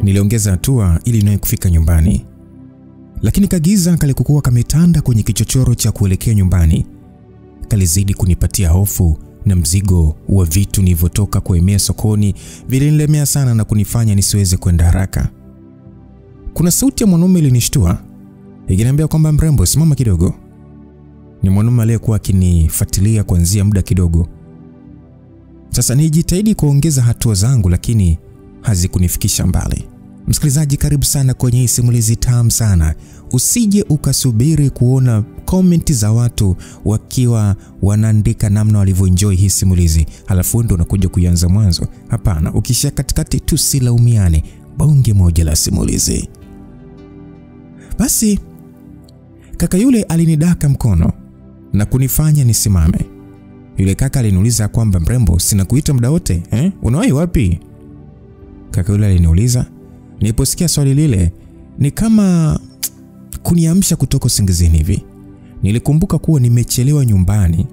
Niliongeza hatua ili naye kufika nyumbani. Lakini kagiza kalikokuwa kametanda kwenye kichochoro cha kuelekea nyumbani kalizidi kunipatia hofu, na mzigo wa vitu nilivyotoka kuemea sokoni vilinilemea sana na kunifanya nisiweze kwenda haraka. Kuna sauti ya mwanaume ilinishtua, ikiniambia kwamba mrembo, simama kidogo. Ni mwanaume aliyekuwa akinifuatilia kuanzia muda kidogo. Sasa nijitahidi kuongeza hatua zangu, lakini hazikunifikisha mbali. Msikilizaji, karibu sana kwenye hii simulizi tamu sana. Usije ukasubiri kuona comment za watu wakiwa wanaandika namna walivyoenjoy hii simulizi halafu ndo unakuja kuanza mwanzo. Hapana, ukishia katikati tusilaumiane. Bonge moja la simulizi. Basi kaka yule alinidaka mkono na kunifanya nisimame. Yule kaka aliniuliza kwamba mrembo, sina kuita muda wote, unawahi wapi? Kaka yule aliniuliza. Niliposikia swali lile ni kama kuniamsha kutoka usingizini hivi. Nilikumbuka kuwa nimechelewa nyumbani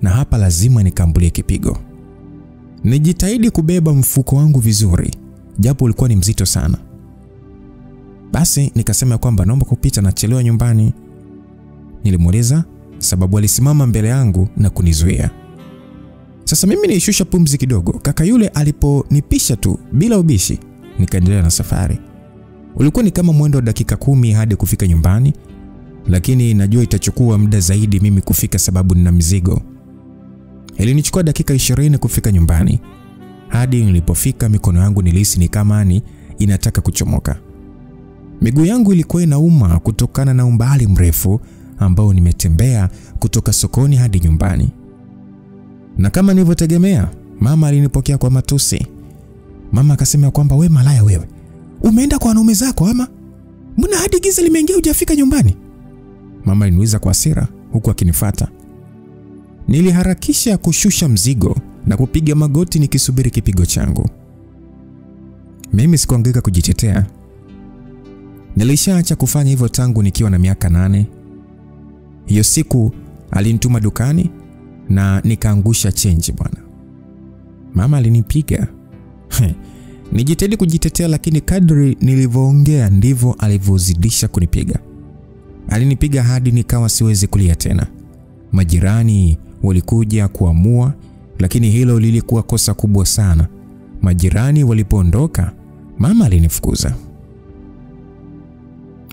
na hapa lazima nikambulie kipigo. Nijitahidi kubeba mfuko wangu vizuri, japo ulikuwa ni mzito sana. Basi nikasema kwamba naomba kupita, nachelewa nyumbani. Nilimuuliza sababu alisimama mbele yangu na kunizuia. Sasa mimi nilishusha pumzi kidogo. Kaka yule aliponipisha tu bila ubishi, nikaendelea na safari. Ulikuwa ni kama mwendo wa dakika 10 hadi kufika nyumbani, lakini najua itachukua muda zaidi mimi kufika sababu nina mzigo. Ilinichukua dakika 20 kufika nyumbani. Hadi nilipofika mikono yangu nilihisi ni kama inataka kuchomoka. Miguu yangu ilikuwa inauma kutokana na umbali mrefu ambao nimetembea kutoka sokoni hadi nyumbani. Na kama nilivyotegemea, mama alinipokea kwa matusi. Mama akasema kwamba we malaya wewe, umeenda kwa wanaume zako ama? Mbona hadi giza limeingia hujafika nyumbani? Mama aliniuliza kwa hasira huku akinifuata. Niliharakisha kushusha mzigo na kupiga magoti nikisubiri kipigo changu. Mimi sikuangaika kujitetea. Nilishaacha kufanya hivyo tangu nikiwa na miaka 8. Hiyo siku alinituma dukani na nikaangusha change bwana. Mama alinipiga. Nijitahidi kujitetea, lakini kadri nilivyoongea ndivyo alivyozidisha kunipiga. Alinipiga hadi nikawa siwezi kulia tena. Majirani walikuja kuamua, lakini hilo lilikuwa kosa kubwa sana. Majirani walipoondoka, mama alinifukuza.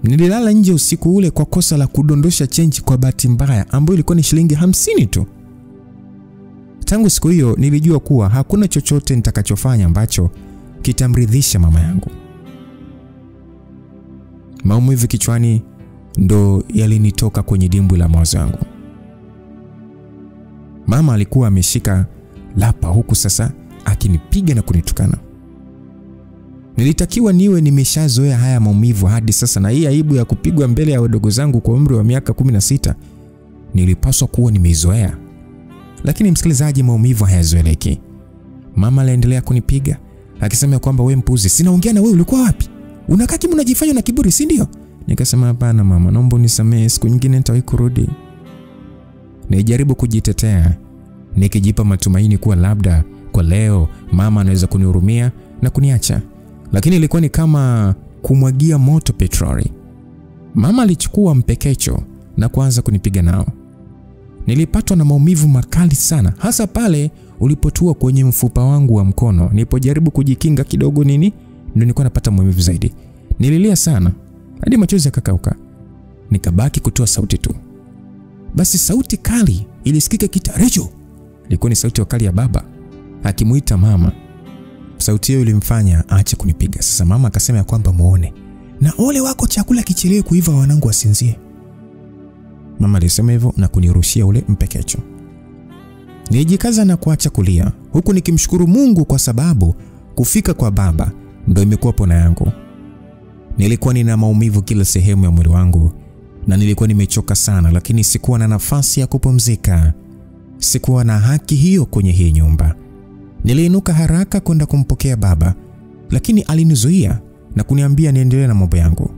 Nililala nje usiku ule kwa kosa la kudondosha change kwa bahati mbaya ambayo ilikuwa ni shilingi 50 tu. Tangu siku hiyo nilijua kuwa hakuna chochote nitakachofanya ambacho kitamridhisha mama yangu. Maumivu kichwani ndo yalinitoka kwenye dimbwi la mawazo yangu. Mama alikuwa ameshika lapa huku sasa akinipiga na kunitukana. Nilitakiwa niwe nimeshazoea haya maumivu hadi sasa, na hii aibu ya kupigwa mbele ya wadogo zangu kwa umri wa miaka 16 nilipaswa kuwa nimeizoea. Lakini msikilizaji, maumivu hayazoeleki. Mama aliendelea kunipiga akisema kwamba we mpuzi, sinaongea na wewe, ulikuwa wapi? Unakaa kama unajifanya na kiburi, si ndio? Nikasema hapana mama, naomba unisamehe, siku nyingine nitawahi kurudi. Nilijaribu kujitetea nikijipa matumaini kuwa labda kwa leo mama anaweza kunihurumia na kuniacha, lakini ilikuwa ni kama kumwagia moto petroli. Mama alichukua mpekecho na kuanza kunipiga nao. Nilipatwa na maumivu makali sana, hasa pale ulipotua kwenye mfupa wangu wa mkono. Nilipojaribu kujikinga kidogo ndio nilikuwa napata maumivu zaidi. Nililia sana hadi machozi yakakauka. Nikabaki kutoa sauti tu. Basi sauti kali ilisikika kitarejo. Ilikuwa ni sauti kali ya baba akimuita mama. Sauti hiyo ilimfanya aache kunipiga. Sasa mama akasema kwamba muone, na ole wako chakula kichelewe kuiva wanangu wasinzie. Mama alisema hivyo na kunirushia ule mpekecho. Nilijikaza na kuacha kulia huku nikimshukuru Mungu kwa sababu kufika kwa baba ndio imekuwa pona yangu. Nilikuwa nina maumivu kila sehemu ya mwili wangu na nilikuwa nimechoka sana, lakini sikuwa na nafasi ya kupumzika. Sikuwa na haki hiyo kwenye hii nyumba. Niliinuka haraka kwenda kumpokea baba, lakini alinizuia na kuniambia niendelee na mambo yangu.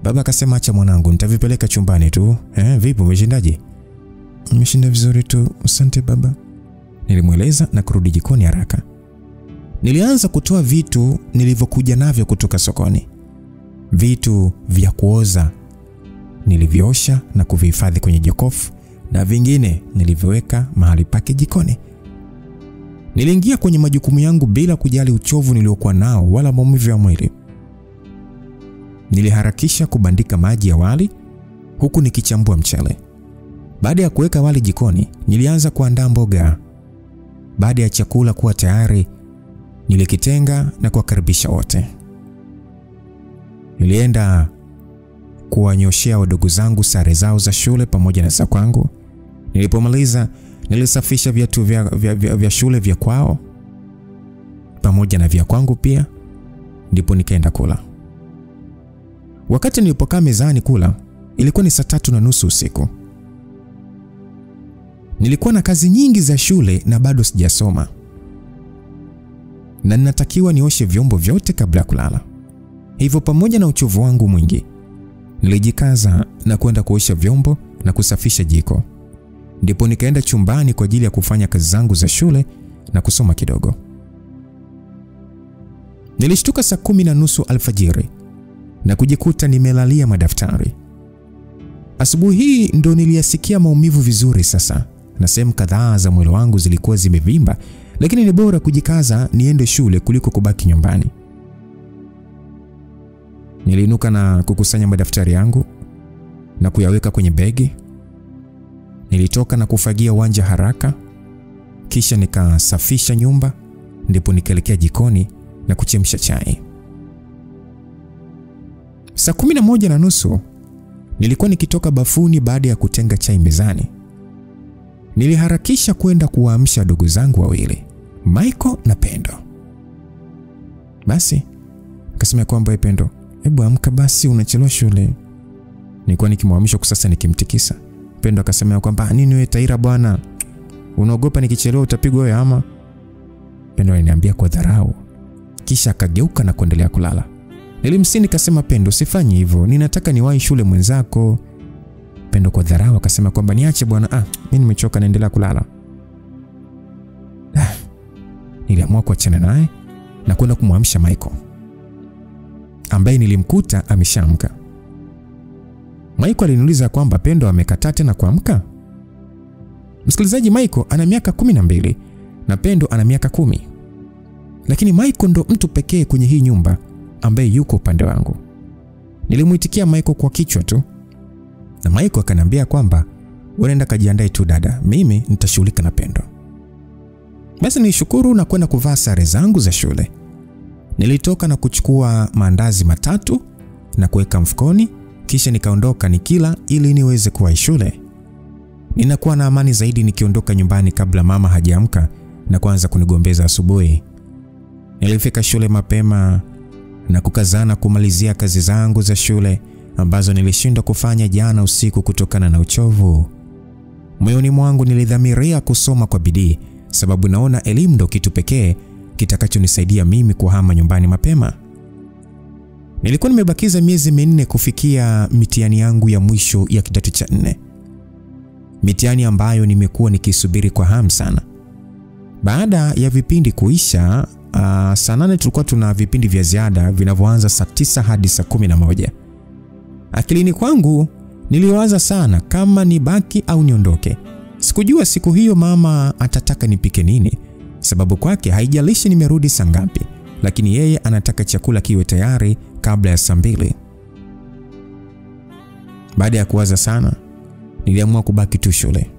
Baba akasema acha mwanangu, nitavipeleka chumbani tu. Vipi, umeshindaje? Nimeshinda vizuri tu, asante baba. Nilimweleza na kurudi jikoni haraka. Nilianza kutoa vitu nilivyokuja navyo kutoka sokoni. Vitu vya kuoza nilivyosha na kuvihifadhi kwenye jokofu, na vingine nilivyoweka mahali pake jikoni. Niliingia kwenye majukumu yangu bila kujali uchovu niliokuwa nao wala maumivu ya mwili. Niliharakisha kubandika maji ya wali huku nikichambua mchele. Baada ya kuweka wali jikoni, nilianza kuandaa mboga. Baada ya chakula kuwa tayari, nilikitenga na kuwakaribisha wote. Nilienda kuwanyoshea wadogo zangu sare zao za shule pamoja na za kwangu. Nilipomaliza, nilisafisha viatu vya shule vya kwao pamoja na vya kwangu pia, ndipo nikaenda kula. Wakati nilipokaa mezani kula, ilikuwa ni saa 3:30 usiku. Nilikuwa na kazi nyingi za shule na bado sijasoma, na ninatakiwa nioshe vyombo vyote kabla ya kulala. Hivyo pamoja na uchovu wangu mwingi, nilijikaza na kwenda kuosha vyombo na kusafisha jiko. Ndipo nikaenda chumbani kwa ajili ya kufanya kazi zangu za shule na kusoma kidogo. Nilishtuka saa 10:30 alfajiri na kujikuta nimelalia madaftari. Asubuhi hii ndo niliyasikia maumivu vizuri sasa, na sehemu kadhaa za mwili wangu zilikuwa zimevimba, lakini ni bora kujikaza niende shule kuliko kubaki nyumbani. Niliinuka na kukusanya madaftari yangu na kuyaweka kwenye begi. Nilitoka na kufagia uwanja haraka, kisha nikasafisha nyumba, ndipo nikaelekea jikoni na kuchemsha chai. Saa 11:30 nilikuwa nikitoka bafuni baada ya kutenga chai mezani. Niliharakisha kwenda kuwaamsha ndugu zangu wawili, Michael na Pendo. Basi akasema kwamba Pendo, hebu amka basi, unachelewa shule. Nilikuwa nikimwamsha sasa nikimtikisa. Pendo akasema kwamba nini wewe Taira bwana? Unaogopa nikichelewa utapigwa wewe ama? Pendo aliniambia kwa dharau. Kisha akageuka na kuendelea kulala. Nilimsini nikasema, Pendo, sifanyi hivyo. Ninataka niwahi shule mwenzako. Pendo kwa dharau akasema kwamba niache bwana, mimi nimechoka, naendelea kulala. Niliamua kuachana naye na kwenda kumwamsha Michael, ambaye nilimkuta ameshaamka. Michael aliniuliza kwamba Pendo amekataa tena kuamka. Msikilizaji, Michael ana miaka 12 na Pendo ana miaka 10. Lakini Michael ndo mtu pekee kwenye hii nyumba ambaye yuko upande wangu. Nilimuitikia Michael kwa kichwa tu, na Michael akaniambia kwamba unaenda kajiandae tu dada, mimi nitashughulika na Pendo. Basi nilishukuru na kwenda kuvaa sare zangu za shule. Nilitoka na kuchukua maandazi 3 na kuweka mfukoni, kisha nikaondoka nikila ili niweze kuwahi shule. Ninakuwa na amani zaidi nikiondoka nyumbani kabla mama hajaamka na kuanza kunigombeza asubuhi. Nilifika shule mapema na kukazana kumalizia kazi zangu za shule ambazo nilishindwa kufanya jana usiku kutokana na uchovu. Moyoni mwangu nilidhamiria kusoma kwa bidii, sababu naona elimu ndo kitu pekee kitakachonisaidia mimi kuhama nyumbani mapema. Nilikuwa nimebakiza miezi 4 kufikia mitihani yangu ya mwisho ya kidato cha 4. Mitihani ambayo nimekuwa nikisubiri kwa hamu sana. Baada ya vipindi kuisha, saa 8 tulikuwa tuna vipindi vya ziada vinavyoanza saa 9 hadi saa 11. Akilini kwangu niliwaza sana kama nibaki au niondoke. Sikujua siku hiyo mama atataka nipike nini, sababu kwake haijalishi nimerudi saa ngapi, lakini yeye anataka chakula kiwe tayari kabla ya saa 2. Baada ya kuwaza sana, niliamua kubaki tu shule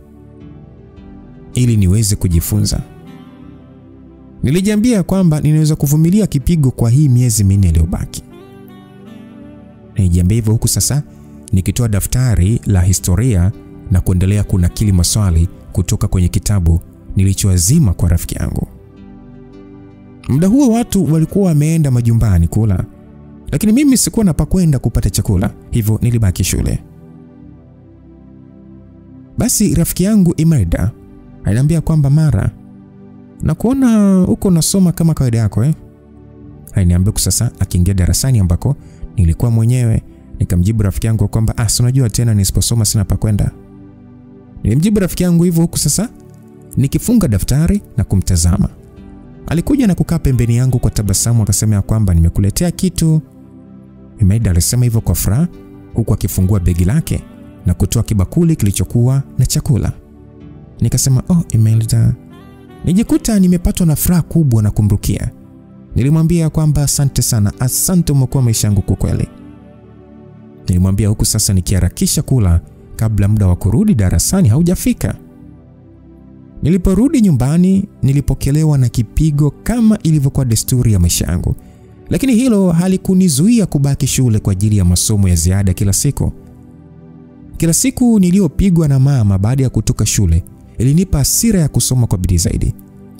ili niweze kujifunza. Nilijiambia kwamba ninaweza kuvumilia kipigo kwa hii miezi 4 iliyobaki. Nilijiambia hivyo huku sasa nikitoa daftari la historia na kuendelea kunakili maswali kutoka kwenye kitabu nilichoazima kwa rafiki yangu. Muda huo watu walikuwa wameenda majumbani kula, lakini mimi sikuwa na pa kwenda kupata chakula, hivyo nilibaki shule. Basi rafiki yangu Imelda aliniambia kwamba Mara, na kuona uko unasoma kama kawaida yako Aliniambia sasa akiingia darasani ambako nilikuwa mwenyewe. Nikamjibu rafiki yangu kwamba si unajua tena nisiposoma sina pa kwenda. Nilimjibu rafiki yangu hivyo huku sasa nikifunga daftari na kumtazama. Alikuja na kukaa pembeni yangu kwa tabasamu, akasema ya kwamba nimekuletea kitu. Imelda alisema hivyo kwa furaha huku akifungua begi lake na kutoa kibakuli kilichokuwa na chakula. Nikasema, "Oh Imelda." Nijikuta nimepatwa na furaha kubwa na kumrukia. Nilimwambia kwamba asante sana, asante, umekuwa maisha yangu kwa kweli. Nilimwambia huku sasa nikiharakisha kula kabla muda wa kurudi darasani haujafika. Niliporudi nyumbani nilipokelewa na kipigo kama ilivyokuwa desturi ya maisha yangu. Lakini hilo halikunizuia kubaki shule kwa ajili ya masomo ya ziada kila siku. Kila siku niliyopigwa na mama baada ya kutoka shule ilinipa hasira ya kusoma kwa bidii zaidi.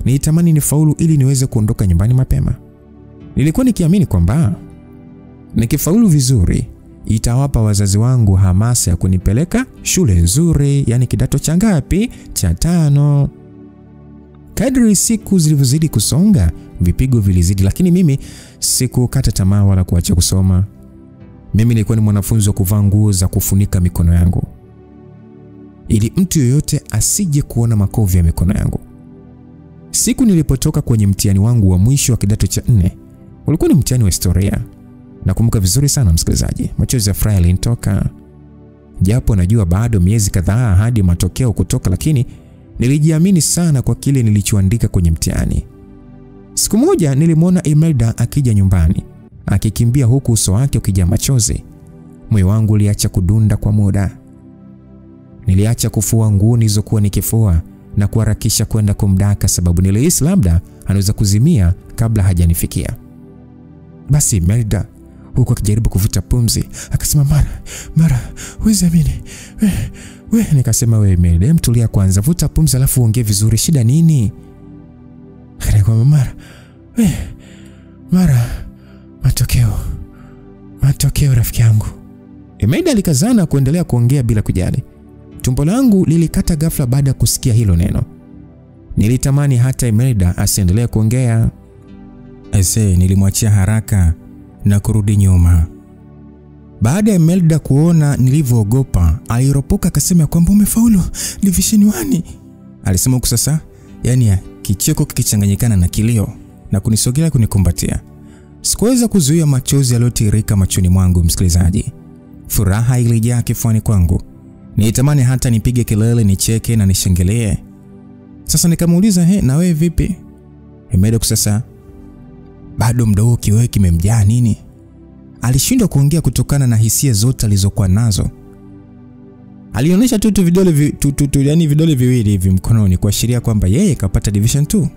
Nilitamani nifaulu ili niweze kuondoka nyumbani mapema. Nilikuwa nikiamini kwamba nikifaulu vizuri itawapa wazazi wangu hamasa ya kunipeleka shule nzuri, yani kidato cha ngapi? Cha 5. Kadri siku zilivyozidi kusonga, vipigo vilizidi, lakini mimi sikukata tamaa wala kuacha kusoma. Mimi nilikuwa ni mwanafunzi wa kuvaa nguo za kufunika mikono yangu, ili mtu yoyote asije kuona makovu ya mikono yangu. Siku nilipotoka kwenye mtihani wangu wa mwisho wa kidato cha 4, ulikuwa ni mtihani wa historia. Nakumbuka vizuri sana msikilizaji, machozi ya furaha yalinitoka. Japo najua bado miezi kadhaa hadi matokeo kutoka, lakini nilijiamini sana kwa kile nilichoandika kwenye mtihani. Siku moja nilimwona Imelda akija nyumbani, akikimbia huku uso wake ukijaa machozi. Moyo wangu uliacha kudunda kwa muda. Niliacha kufua nguo nilizokuwa nikifua na kuharakisha kwenda kumdaka, sababu nilihisi labda anaweza kuzimia kabla hajanifikia. Basi Imelda huku akijaribu kuvuta pumzi akasema, Mara, huwezi amini. Nikasema, wewe Imelda, mtulia kwanza, vuta pumzi alafu ongea vizuri, shida nini? Akasema, Mara, matokeo rafiki yangu. Imelda alikazana kuendelea kuongea bila kujali. Tumbo langu lilikata ghafla baada ya kusikia hilo neno. Nilitamani hata Imelda asiendelee kuongea. Nilimwachia haraka na kurudi nyuma. Baada ya Imelda kuona nilivyoogopa, aliropoka akasema kwamba umefaulu division 1. Alisema huku sasa, yani kicheko kikichanganyikana na kilio, na kunisogelea kunikumbatia. Sikuweza kuzuia machozi yaliyotiririka machoni mwangu msikilizaji. Furaha ilijaa kifuani kwangu. Nilitamani hata nipige kelele, nicheke na nishangilie. Sasa nikamuuliza, na wewe vipi? Imelda sasa bado mdogo kiwewe kimemjaa nini? Alishindwa kuongea kutokana na hisia zote alizokuwa nazo. Alionyesha tu vidole viwili hivi mkononi kuashiria kwamba yeye kapata division 2.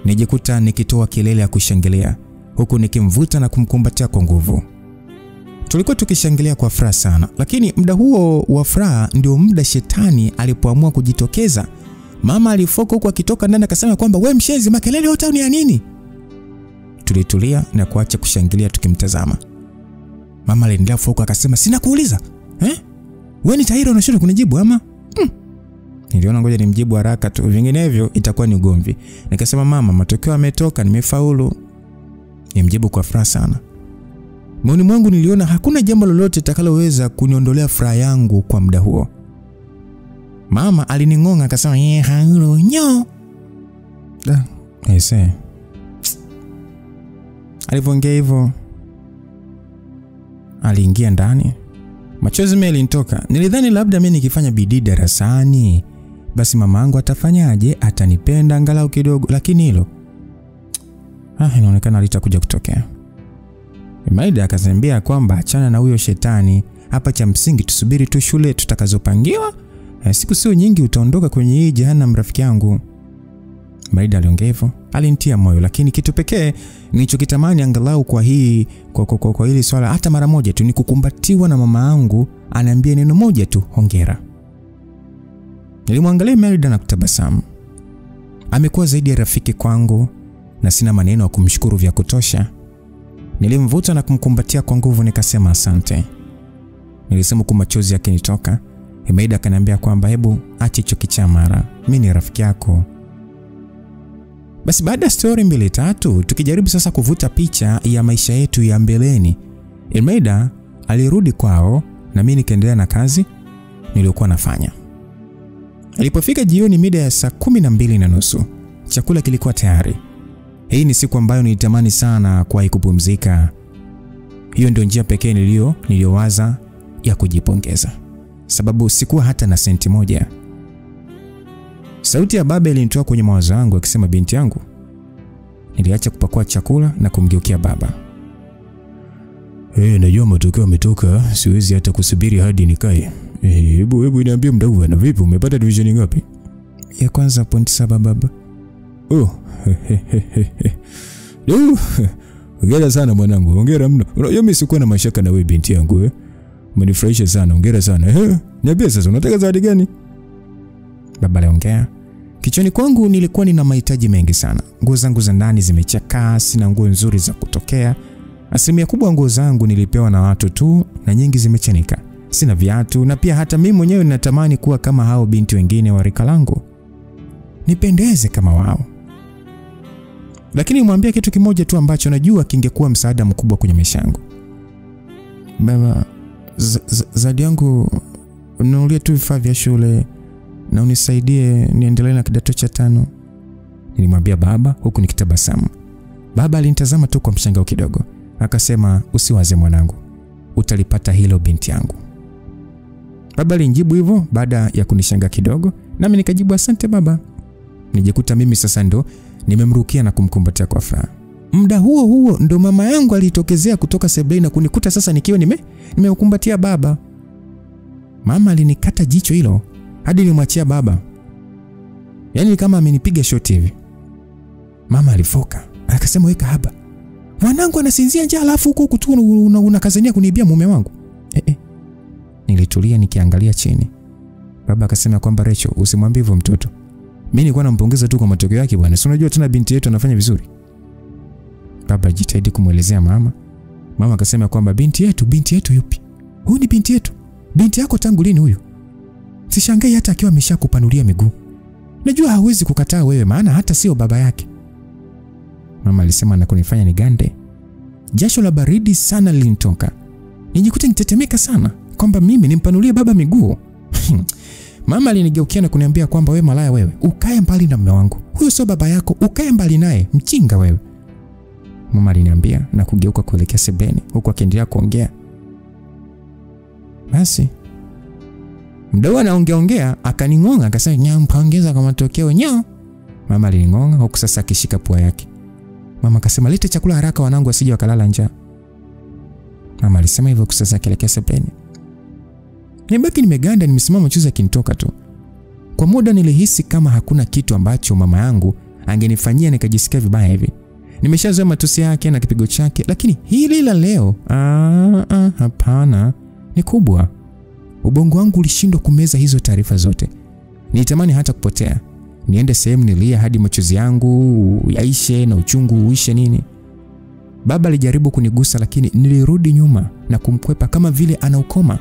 Nijikuta nikitoa kelele ya kushangilia huku nikimvuta na kumkumbatia kwa nguvu. Tulikuwa tukishangilia kwa furaha sana, lakini muda huo wa furaha ndio muda shetani alipoamua kujitokeza. Mama alifoka huku akitoka ndani akasema kwamba wewe mshenzi, makelele yote ni ya nini? Tulitulia na kuacha kushangilia tukimtazama. Mama aliendelea foka akasema, sina kuuliza. Wewe ni tahiri unashindwa kunijibu ama? Niliona ngoja nimjibu haraka tu, vinginevyo itakuwa ni ugomvi. Nikasema, mama, matokeo yametoka, nimefaulu. Nimjibu kwa furaha sana. Moyoni mwangu niliona hakuna jambo lolote litakaloweza kuniondolea furaha yangu kwa muda huo. Mama aliningonga akasema, haulu nyo. Alipoongea hivyo, aliingia ndani. Machozi yalinitoka. Nilidhani labda mimi nikifanya bidii darasani, basi mamangu atafanyaje? Atanipenda angalau kidogo, lakini hilo inaonekana litakuja kutokea. Imelda akasembea kwamba achana na huyo shetani, hapa cha msingi tusubiri tu shule tutakazopangiwa. Siku sio nyingi utaondoka kwenye hii jehanamu rafiki yangu. Imelda aliongea hivyo, alinitia moyo, lakini kitu pekee nilichokitamani angalau kwa hili swala hata mara moja tu ni kukumbatiwa na mama yangu aniambie neno moja tu, hongera. Nilimwangalia Imelda na kutabasamu. Amekuwa zaidi ya rafiki kwangu na sina maneno ya kumshukuru vya kutosha. Nilimvuta na kumkumbatia kwa nguvu nikasema asante. Nilisema kwa machozi yakinitoka. Imelda akaniambia kwamba hebu acha hicho kichamara, mimi ni rafiki yako. Basi baada ya story 2-3 tukijaribu sasa kuvuta picha ya maisha yetu ya mbeleni, Imelda alirudi kwao na mimi nikaendelea na kazi niliyokuwa nafanya. Ilipofika jioni mida ya saa 12:30, chakula kilikuwa tayari. Hii ni siku ambayo nilitamani sana kuwahi kupumzika. Hiyo ndio njia pekee niliyowaza ya kujipongeza, sababu sikuwa hata na senti moja. Sauti ya baba ilinitoa kwenye mawazo yangu akisema, binti yangu. Niliacha kupakua chakula na kumgeukia baba. Najua matokeo yametoka, siwezi hata kusubiri hadi nikae. Hebu niambie mdau, na vipi, umepata division ngapi? Ya kwanza 0.7 baba. Hongera sana mwanangu, hongera mno. Unajua mimi sikuwa na mashaka na wewe binti yangu. Umenifurahisha sana, hongera sana. Niambie sasa unataka zawadi gani? Baba aliongea. Kichwani kwangu nilikuwa nina mahitaji mengi sana. Nguo zangu za ndani zimechakaa, sina nguo nzuri za kutokea. Asilimia kubwa nguo zangu nilipewa na watu tu na nyingi zimechanika. Sina viatu na pia hata mimi mwenyewe ninatamani kuwa kama hao binti wengine wa rika langu. Nipendeze kama wao. Lakini nimwambia kitu kimoja tu ambacho najua kingekuwa msaada mkubwa kwenye maisha yangu. Baba, zawadi yangu ununulie tu vifaa vya shule na unisaidie niendelee na kidato cha 5. Nilimwambia baba huku nikitabasamu. Baba alinitazama tu kwa mshangao kidogo. Akasema, usiwaze mwanangu, utalipata hilo binti yangu. Baba alinijibu hivyo baada ya kunishangaa kidogo, nami nikajibu asante baba. Nijikuta mimi sasa ndo nimemrukia na kumkumbatia kwa furaha. Muda huo ndo mama yangu alitokezea kutoka sebuleni na kunikuta sasa nikiwa nimeukumbatia baba. Mama alinikata jicho hilo hadi nilimwachia baba. Yaani kama amenipiga shoti hivi. Mama alifoka, akasema, weka hapa. Mwanangu anasinzia njaa alafu huko tu unakazania kuniibia mume wangu. Nilitulia nikiangalia chini. Baba akasema kwamba Rachel, usimwambie hivyo mtoto. Mimi nilikuwa nampongeza tu kwa matokeo yake bwana. Si unajua tena binti yetu anafanya vizuri. Baba jitahidi kumuelezea mama. Mama akasema kwamba binti yetu yupi? Huyu ni binti yetu. Binti yako tangu lini huyu? Sishangai hata akiwa ameshakupanulia miguu. Najua hawezi kukataa wewe maana hata sio baba yake. Mama alisema na kunifanya nigande. Jasho la baridi sana lilinitoka. Nijikuta nitetemeka sana kwamba mimi nimpanulie baba miguu. Mama alinigeukia na kuniambia kwamba wewe malaya wewe, ukae mbali na mume wangu. Huyo sio baba yako, ukae mbali naye, mchinga wewe. Mama aliniambia na kugeuka kuelekea sebuleni huku akiendelea kuongea. Basi mdau anaongea akaningonga akasema, "Nyampongeza kwa matokeo nyao." Mama aliningonga huku sasa akishika pua yake. Mama akasema, "Lete chakula haraka wanangu wasije wakalala njaa." Mama alisema hivyo sasa akielekea sebuleni. Nibaki nimeganda nimesimama chuza kinitoka tu. Kwa muda nilihisi kama hakuna kitu ambacho mama yangu angenifanyia nikajisikia vibaya hivi. Nimeshazoea matusi yake na kipigo chake, lakini hili la leo, hapana, ni kubwa. Ubongo wangu ulishindwa kumeza hizo taarifa zote. Nilitamani hata kupotea. Niende sehemu nilia hadi machozi yangu yaishe na uchungu uishe nini. Baba alijaribu kunigusa lakini nilirudi nyuma na kumkwepa kama vile anaukoma.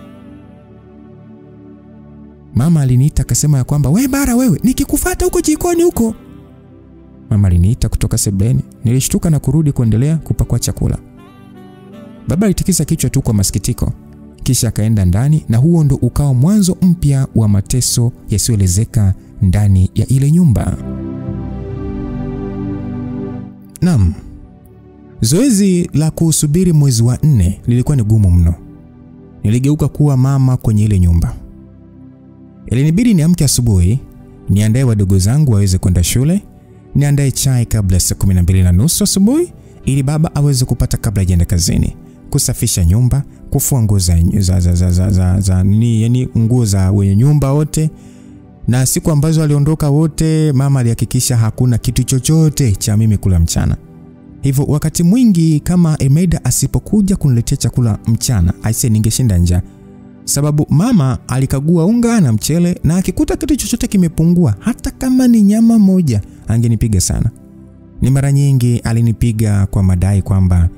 Mama aliniita akasema ya kwamba, "Wewe bara wewe, nikikufuata huko jikoni huko." Mama aliniita kutoka sebuleni. Nilishtuka na kurudi kuendelea kupakua chakula. Baba alitikisa kichwa tu kwa masikitiko. Kisha akaenda ndani na huo ndo ukawa mwanzo mpya wa mateso yasiyoelezeka ndani ya ile nyumba. Naam. Zoezi la kusubiri mwezi wa 4 lilikuwa ni gumu mno. Niligeuka kuwa mama kwenye ile nyumba. Ilinibidi niamke asubuhi, niandae wadogo zangu waweze kwenda shule, niandae chai kabla saa 12:30 asubuhi ili baba aweze kupata kabla hajaenda kazini, kusafisha nyumba, kufua nguo yani nguo za wenye nyumba wote. Na siku ambazo aliondoka wote, mama alihakikisha hakuna kitu chochote cha mimi kula mchana. Hivyo wakati mwingi kama Emeda asipokuja kuniletea chakula mchana, aise ningeshinda njaa. Sababu mama alikagua unga na mchele na akikuta kitu chochote kimepungua, hata kama ni nyama moja, angenipiga sana. Ni mara nyingi alinipiga kwa madai kwamba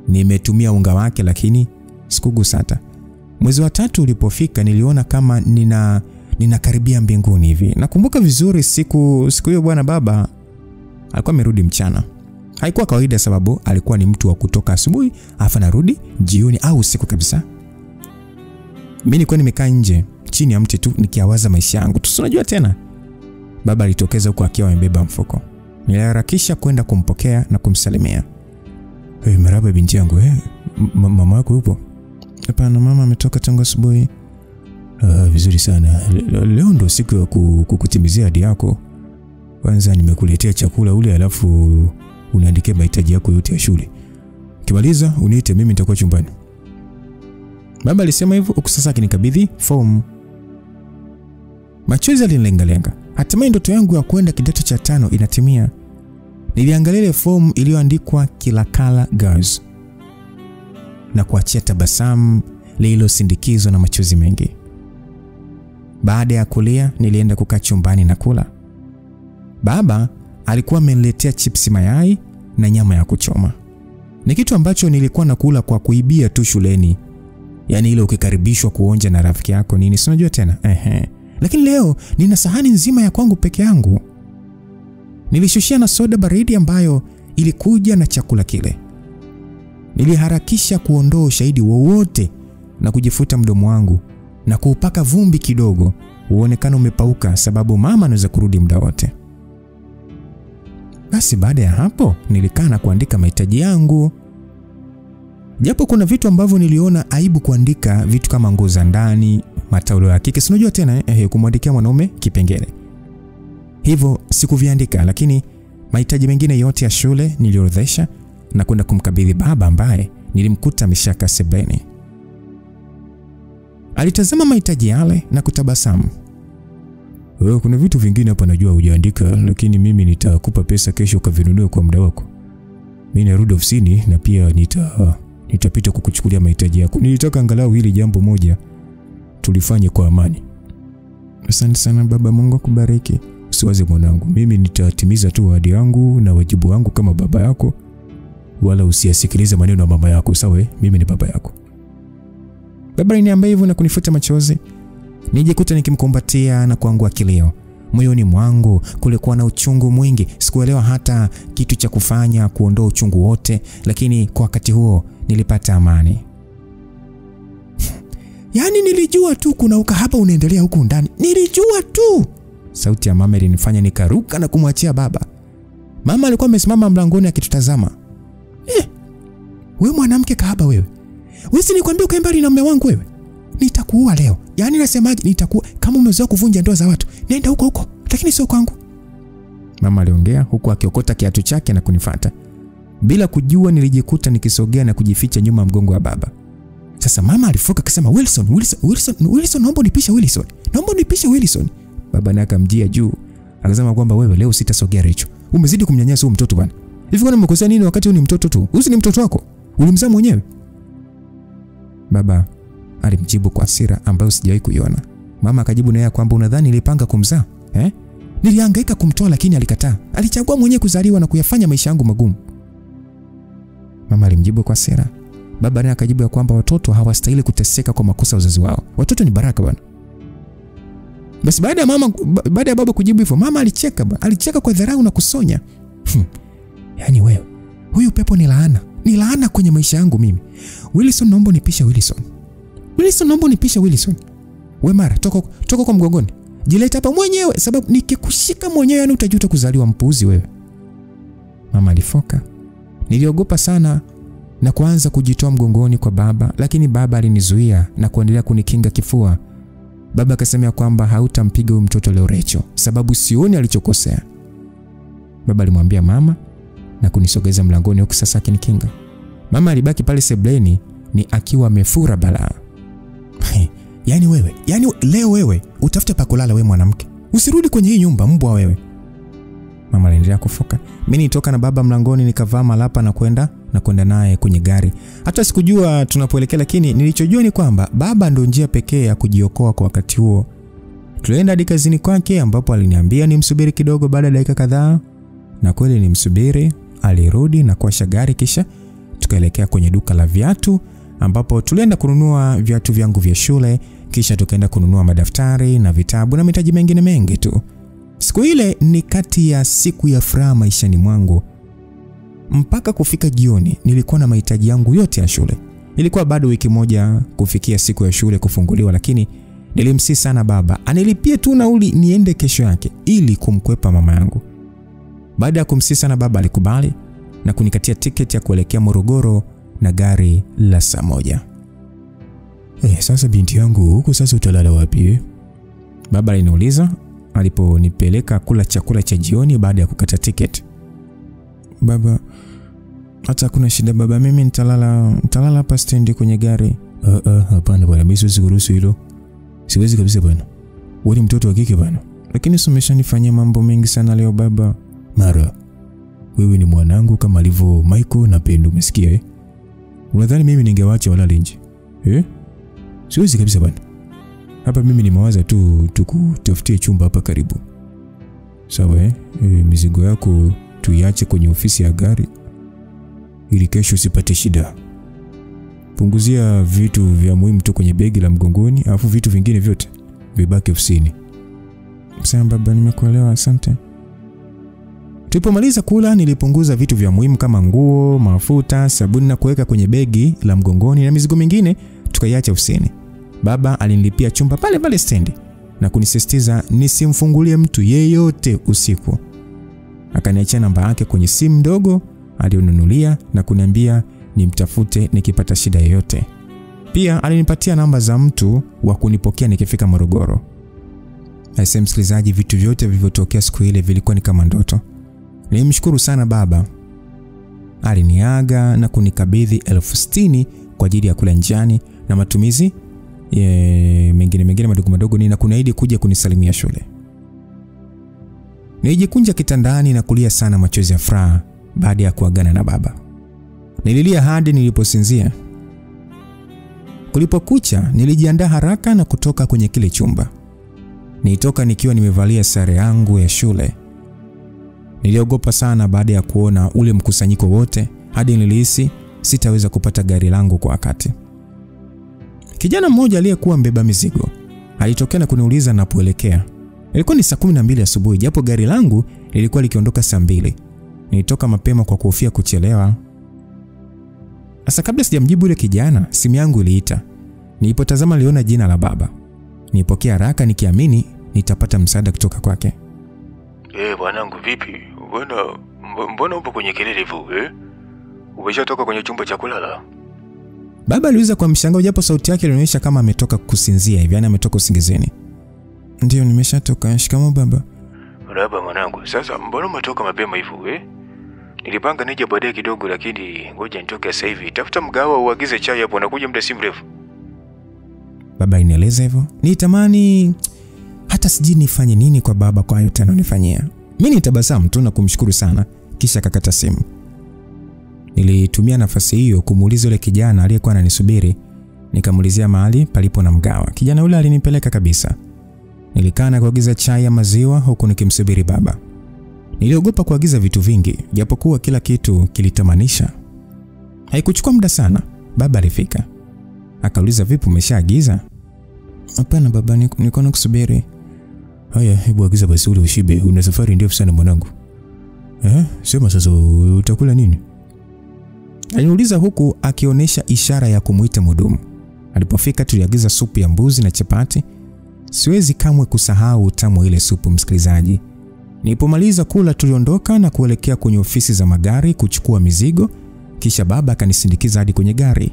nimetumia unga wake lakini sikugusata. Mwezi wa 3 ulipofika niliona kama ninakaribia mbinguni hivi. Nakumbuka vizuri siku hiyo bwana baba alikuwa amerudi mchana. Haikuwa kawaida sababu alikuwa ni mtu wa kutoka asubuhi afa narudi jioni au usiku kabisa. Mimi nilikuwa nimekaa nje chini ya mti tu nikiawaza maisha yangu. Tusinajua tena. Baba alitokeza huko akiwa amebeba mfuko. Niliharakisha kwenda kumpokea na kumsalimia. "Hey, marhaba binti yangu, mama yako yupo?" "Hapana, mama ametoka tangu asubuhi." "Vizuri sana. Leo ndo siku ya kukutimizia ahadi yako. Kwanza nimekuletea chakula ule, alafu unaandikia mahitaji yako yote ya shule. Kimaliza uniite, mimi nitakuwa chumbani." Baba alisema hivyo huku sasa akinikabidhi fomu. Machozi yalinilenga. Hatimaye ndoto yangu ya kwenda kidato cha 5 inatimia. Niliangalia ile fomu iliyoandikwa Kilakala Girls na kuachia tabasamu lililosindikizwa na machozi mengi. Baada ya kulia, nilienda kukaa chumbani na kula. Baba alikuwa ameniletea chipsi mayai na nyama ya kuchoma. Ni kitu ambacho nilikuwa nakula kwa kuibia tu shuleni. Yaani ile ukikaribishwa kuonja na rafiki yako nini, si unajua tena. Lakini leo nina sahani nzima ya kwangu peke yangu. Nilishushia na soda baridi ambayo ilikuja na chakula kile. Niliharakisha kuondoa ushahidi wowote na kujifuta mdomo wangu na kuupaka vumbi kidogo uonekane umepauka, sababu mama anaweza kurudi muda wote. Basi baada ya hapo nilikaa na kuandika mahitaji yangu. Japo kuna vitu ambavyo niliona aibu kuandika, vitu kama nguo za ndani, mataulo ya kike, si unajua tena kumwandikia mwanaume kipengele. Hivyo sikuviandika, lakini mahitaji mengine yote ya shule niliorodhesha na kwenda kumkabidhi baba ambaye nilimkuta ameshaka sebuleni. Alitazama mahitaji yale na kutabasamu. "Kuna vitu vingine hapa najua hujaandika, lakini mimi nitakupa pesa kesho ukavinunue kwa muda wako. Mimi narudi ofisini na pia nitapita kukuchukulia mahitaji yako. Nilitaka angalau hili jambo moja tulifanye kwa amani." "Asante sana baba, Mungu akubariki." "Usiwaze mwanangu, mimi nitatimiza tu ahadi yangu na wajibu wangu kama baba yako. Wala usiyasikilize maneno ya mama yako, sawa? Mimi ni baba yako." Baba aliniambia hivyo na kunifuta machozi. Nijikuta nikimkumbatia na kuangua kilio. Moyoni mwangu kulikuwa na uchungu mwingi. Sikuelewa hata kitu cha kufanya kuondoa uchungu wote, lakini kwa wakati huo nilipata amani. "Yaani nilijua tu kuna ukahaba unaendelea huku ndani. Nilijua tu." Sauti ya mama ilinifanya nikaruka na kumwachia baba. Mama alikuwa amesimama mlangoni akitutazama. "Wewe mwanamke kahaba wewe. Wewe si nikwambia ukae mbali na mume wangu wewe. Nitakuua leo. Yaani nasemaje, nitakuua kama umezoea kuvunja ndoa za watu. Nenda huko, lakini sio kwangu." Mama aliongea huku akiokota kiatu chake na kunifuata. Bila kujua nilijikuta nikisogea na kujificha nyuma mgongo wa baba. Sasa mama alifoka akasema, Wilson, naomba unipishe Wilson. Naomba unipishe Wilson." Baba naye akamjia juu. Akasema kwamba wewe leo sitasogea Recho. Umezidi kumnyanyasa huyo mtoto bwana. Hivi kwani umekosea nini wakati huyu ni mtoto tu? Huyu ni mtoto wako. Ulimzaa mwenyewe. Baba alimjibu kwa hasira ambayo sijawahi kuiona. Mama akajibu naye kwamba unadhani nilipanga kumzaa? Nilihangaika kumtoa lakini alikataa. Alichagua mwenyewe kuzaliwa na kuyafanya maisha yangu magumu. Mama alimjibu kwa hasira. Baba naye akajibu ya kwamba watoto hawastahili kuteseka kwa makosa ya wazazi wao. Watoto ni baraka bwana. Basi baada ya baba kujibu hivyo, mama alicheka kwa dharau na kusonya. "Yaani wewe, huyu pepo ni laana. Ni laana kwenye maisha yangu mimi. Wilson, naomba unipishe Wilson. Wilson, naomba unipishe Wilson. Wewe mara toka kwa mgongoni. Jileta hapa mwenyewe, sababu nikikushika mwenyewe yani utajuta kuzaliwa mpuuzi wewe." Mama alifoka. Niliogopa sana na kuanza kujitoa mgongoni kwa baba, lakini baba alinizuia na kuendelea kunikinga kifua. Baba akasema kwamba hautampiga huyo mtoto leo Recho, sababu sioni alichokosea. Baba alimwambia mama na kunisogeza mlangoni huku sasa akinikinga. Mama alibaki pale sebuleni ni akiwa amefura balaa. Yaani leo wewe utafute pa kulala wewe mwanamke. Usirudi kwenye hii nyumba mbwa wewe." Mama aliendelea kufoka. Mimi nitoka na baba mlangoni nikavaa malapa na kwenda naye kwenye gari. Hata sikujua tunapoelekea, lakini nilichojua ni kwamba baba ndio njia pekee ya kujiokoa kwa wakati huo. Tulienda hadi kazini kwake ambapo aliniambia nimsubiri kidogo. Baada ya dakika kadhaa, na kweli nimsubiri, alirudi na kuwasha gari, kisha tukaelekea kwenye duka la viatu ambapo tulienda kununua viatu vyangu vya shule, kisha tukaenda kununua madaftari na vitabu na mahitaji mengine mengi tu. Siku ile ni kati ya siku ya furaha maishani mwangu. Mpaka kufika jioni nilikuwa na mahitaji yangu yote ya shule. Ilikuwa bado wiki moja kufikia siku ya shule kufunguliwa, lakini nilimsihi sana baba anilipie tu nauli niende kesho yake ili kumkwepa mama yangu. Baada ya kumsihi sana baba alikubali na kunikatia tiketi ya kuelekea Morogoro na gari la saa 1. Sasa binti yangu, huko sasa utalala wapi? Baba aliniuliza aliponipeleka kula chakula cha jioni baada ya kukata tiketi. Baba, hata kuna shida baba, mimi nitalala hapa stendi kwenye gari. Hapana bwana, mimi siwezi kuruhusu hilo. Siwezi kabisa bwana. Wewe ni mtoto wa kike bwana. Lakini umeshanifanyia mambo mengi sana leo baba. Mara, wewe ni mwanangu kama alivyo Michael na Pendo, umesikia? Unadhani mimi ningewaacha walale nje? Siwezi kabisa bwana. Hapa mimi nimewaza tu tukutafutie chumba hapa karibu. Sawa mizigo yako tuiache kwenye ofisi ya gari ili kesho usipate shida. Punguzia vitu vya muhimu tu kwenye begi la mgongoni, alafu vitu vingine vyote vibaki ofisini. Sawa baba, nimekuelewa, asante. Tulipomaliza kula nilipunguza vitu vya muhimu kama nguo, mafuta, sabuni na kuweka kwenye begi la mgongoni na mizigo mingine tukaiacha ofisini. Baba alinilipia chumba pale pale stendi na kunisisitiza nisimfungulie mtu yeyote usiku. Akaniachia namba yake kwenye simu ndogo alionunulia na kuniambia nimtafute nikipata shida yoyote. Pia alinipatia namba za mtu wa kunipokea nikifika Morogoro. Msikilizaji, vitu vyote vilivyotokea siku ile vilikuwa ni kama ndoto. Nilimshukuru sana baba. Aliniaga na kunikabidhi 60,000 kwa ajili ya kula njiani na matumizi mengine madogo na kuniahidi kuja kunisalimia shule. Nilijikunja kitandani na kulia sana machozi ya furaha baada ya kuagana na baba. Nililia hadi niliposinzia. Kulipokucha nilijiandaa haraka na kutoka kwenye kile chumba. Nilitoka nikiwa nimevalia sare yangu ya shule. Niliogopa sana baada ya kuona ule mkusanyiko wote hadi nilihisi sitaweza kupata gari langu kwa wakati. Kijana mmoja aliyekuwa mbeba mizigo alitokea na kuniuliza napoelekea. Ilikuwa ni saa 12 asubuhi japo gari langu lilikuwa likiondoka saa 2. Nilitoka mapema kwa kuhofia kuchelewa. Sasa kabla sijamjibu yule kijana, simu yangu iliita. Nilipotazama niliona jina la baba. Nilipokea haraka nikiamini nitapata msaada kutoka kwake. Bwanangu vipi? Mbona upo kwenye kelele hivyo? Umeshatoka kwenye chumba cha kulala? Baba aliuliza kwa mshangao japo sauti yake ilionyesha kama ametoka kusinzia hivi, yani ametoka usingizini. Ndio nimeshatoka. Shikamoo baba. Baba mwanangu, sasa mbona umetoka mapema hivyo? Nilipanga nije baadaye kidogo lakini ngoja nitoke sasa hivi. Tafuta mgawa uagize chai hapo na kuja muda si mrefu. Baba inieleza hivyo. Nitamani hata sijui nifanye nini kwa baba kwa yote anonifanyia. Mimi nitabasamu tu na kumshukuru sana kisha kakata simu. Nilitumia nafasi hiyo kumuuliza yule kijana aliyekuwa ananisubiri. Nikamuulizia mahali palipo na mgawa. Kijana yule alinipeleka kabisa. Nilikaa na kuagiza chai ya maziwa huku nikimsubiri baba. Niliogopa kuagiza vitu vingi japokuwa kila kitu kilitamanisha. Haikuchukua muda sana. Baba alifika. Akauliza vipi umeshaagiza? Hapana baba, niko nakusubiri. Haya, hebu agiza basi ule ushibe. Una safari ndefu sana mwanangu. Sema sasa utakula nini? Aliniuliza huku akionyesha ishara ya kumuita mhudumu. Alipofika tuliagiza supu ya mbuzi na chapati. Siwezi kamwe kusahau utamu ile supu msikilizaji. Nilipomaliza kula tuliondoka na kuelekea kwenye ofisi za magari kuchukua mizigo, kisha baba akanisindikiza hadi kwenye gari.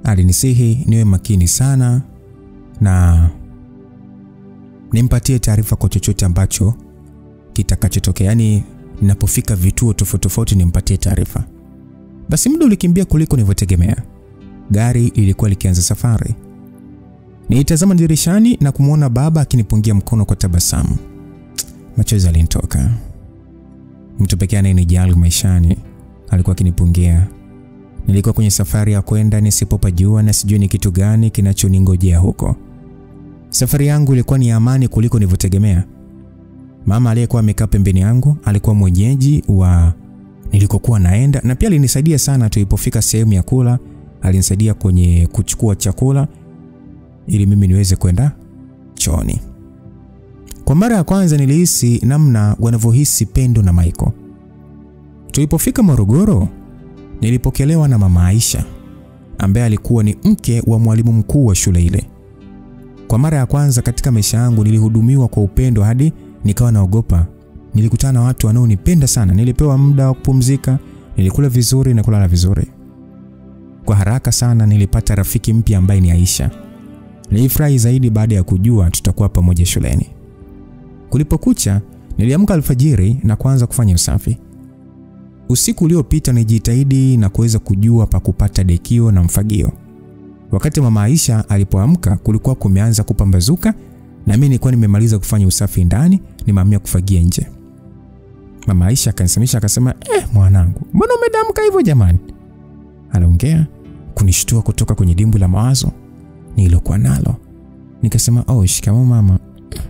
Alinisihi niwe makini sana na nimpatie taarifa kwa chochote ambacho kitakachotokea. Yani ninapofika vituo tofauti nimpatie taarifa. Basi muda ulikimbia kuliko nilivyotegemea. Gari ilikuwa likianza safari. Nilitazama dirishani na kumuona baba akinipungia mkono kwa tabasamu. Machozi yalinitoka. Mtu pekee anayenijali maishani alikuwa akinipungia. Nilikuwa kwenye safari ya kwenda nisipopajua na sijui ni kitu gani kinachoningojea huko. Safari yangu ilikuwa ni amani kuliko nilivyotegemea. Mama aliyekuwa amekaa pembeni yangu alikuwa mwenyeji wa nilikokuwa naenda na pia alinisaidia sana tulipofika sehemu ya kula. Alinisaidia kwenye kuchukua chakula ili mimi niweze kwenda chooni. Kwa mara ya kwanza nilihisi namna wanavyohisi Pendo na Michael. Tulipofika Morogoro, nilipokelewa na mama Aisha ambaye alikuwa ni mke wa mwalimu mkuu wa shule ile. Kwa mara ya kwanza katika maisha yangu nilihudumiwa kwa upendo hadi nikawa naogopa Nilikutana na watu wanaonipenda sana, nilipewa muda wa kupumzika, nilikula vizuri na kulala vizuri. Kwa haraka sana nilipata rafiki mpya ambaye ni Aisha. Nilifurahi zaidi baada ya kujua tutakuwa pamoja shuleni. Kulipokucha, niliamka alfajiri na kuanza kufanya usafi. Usiku uliopita nilijitahidi na kuweza kujua pa kupata dekio na mfagio. Wakati mama Aisha alipoamka kulikuwa kumeanza kupambazuka na mimi nilikuwa nimemaliza kufanya usafi ndani, nimeamia kufagia nje. Mama Aisha akanisemesha akasema, mwanangu, mbona umedamka hivyo jamani?" Aliongea kunishtua kutoka kwenye dimbwi la mawazo nililokuwa nalo. Nikasema, shikamoo mama."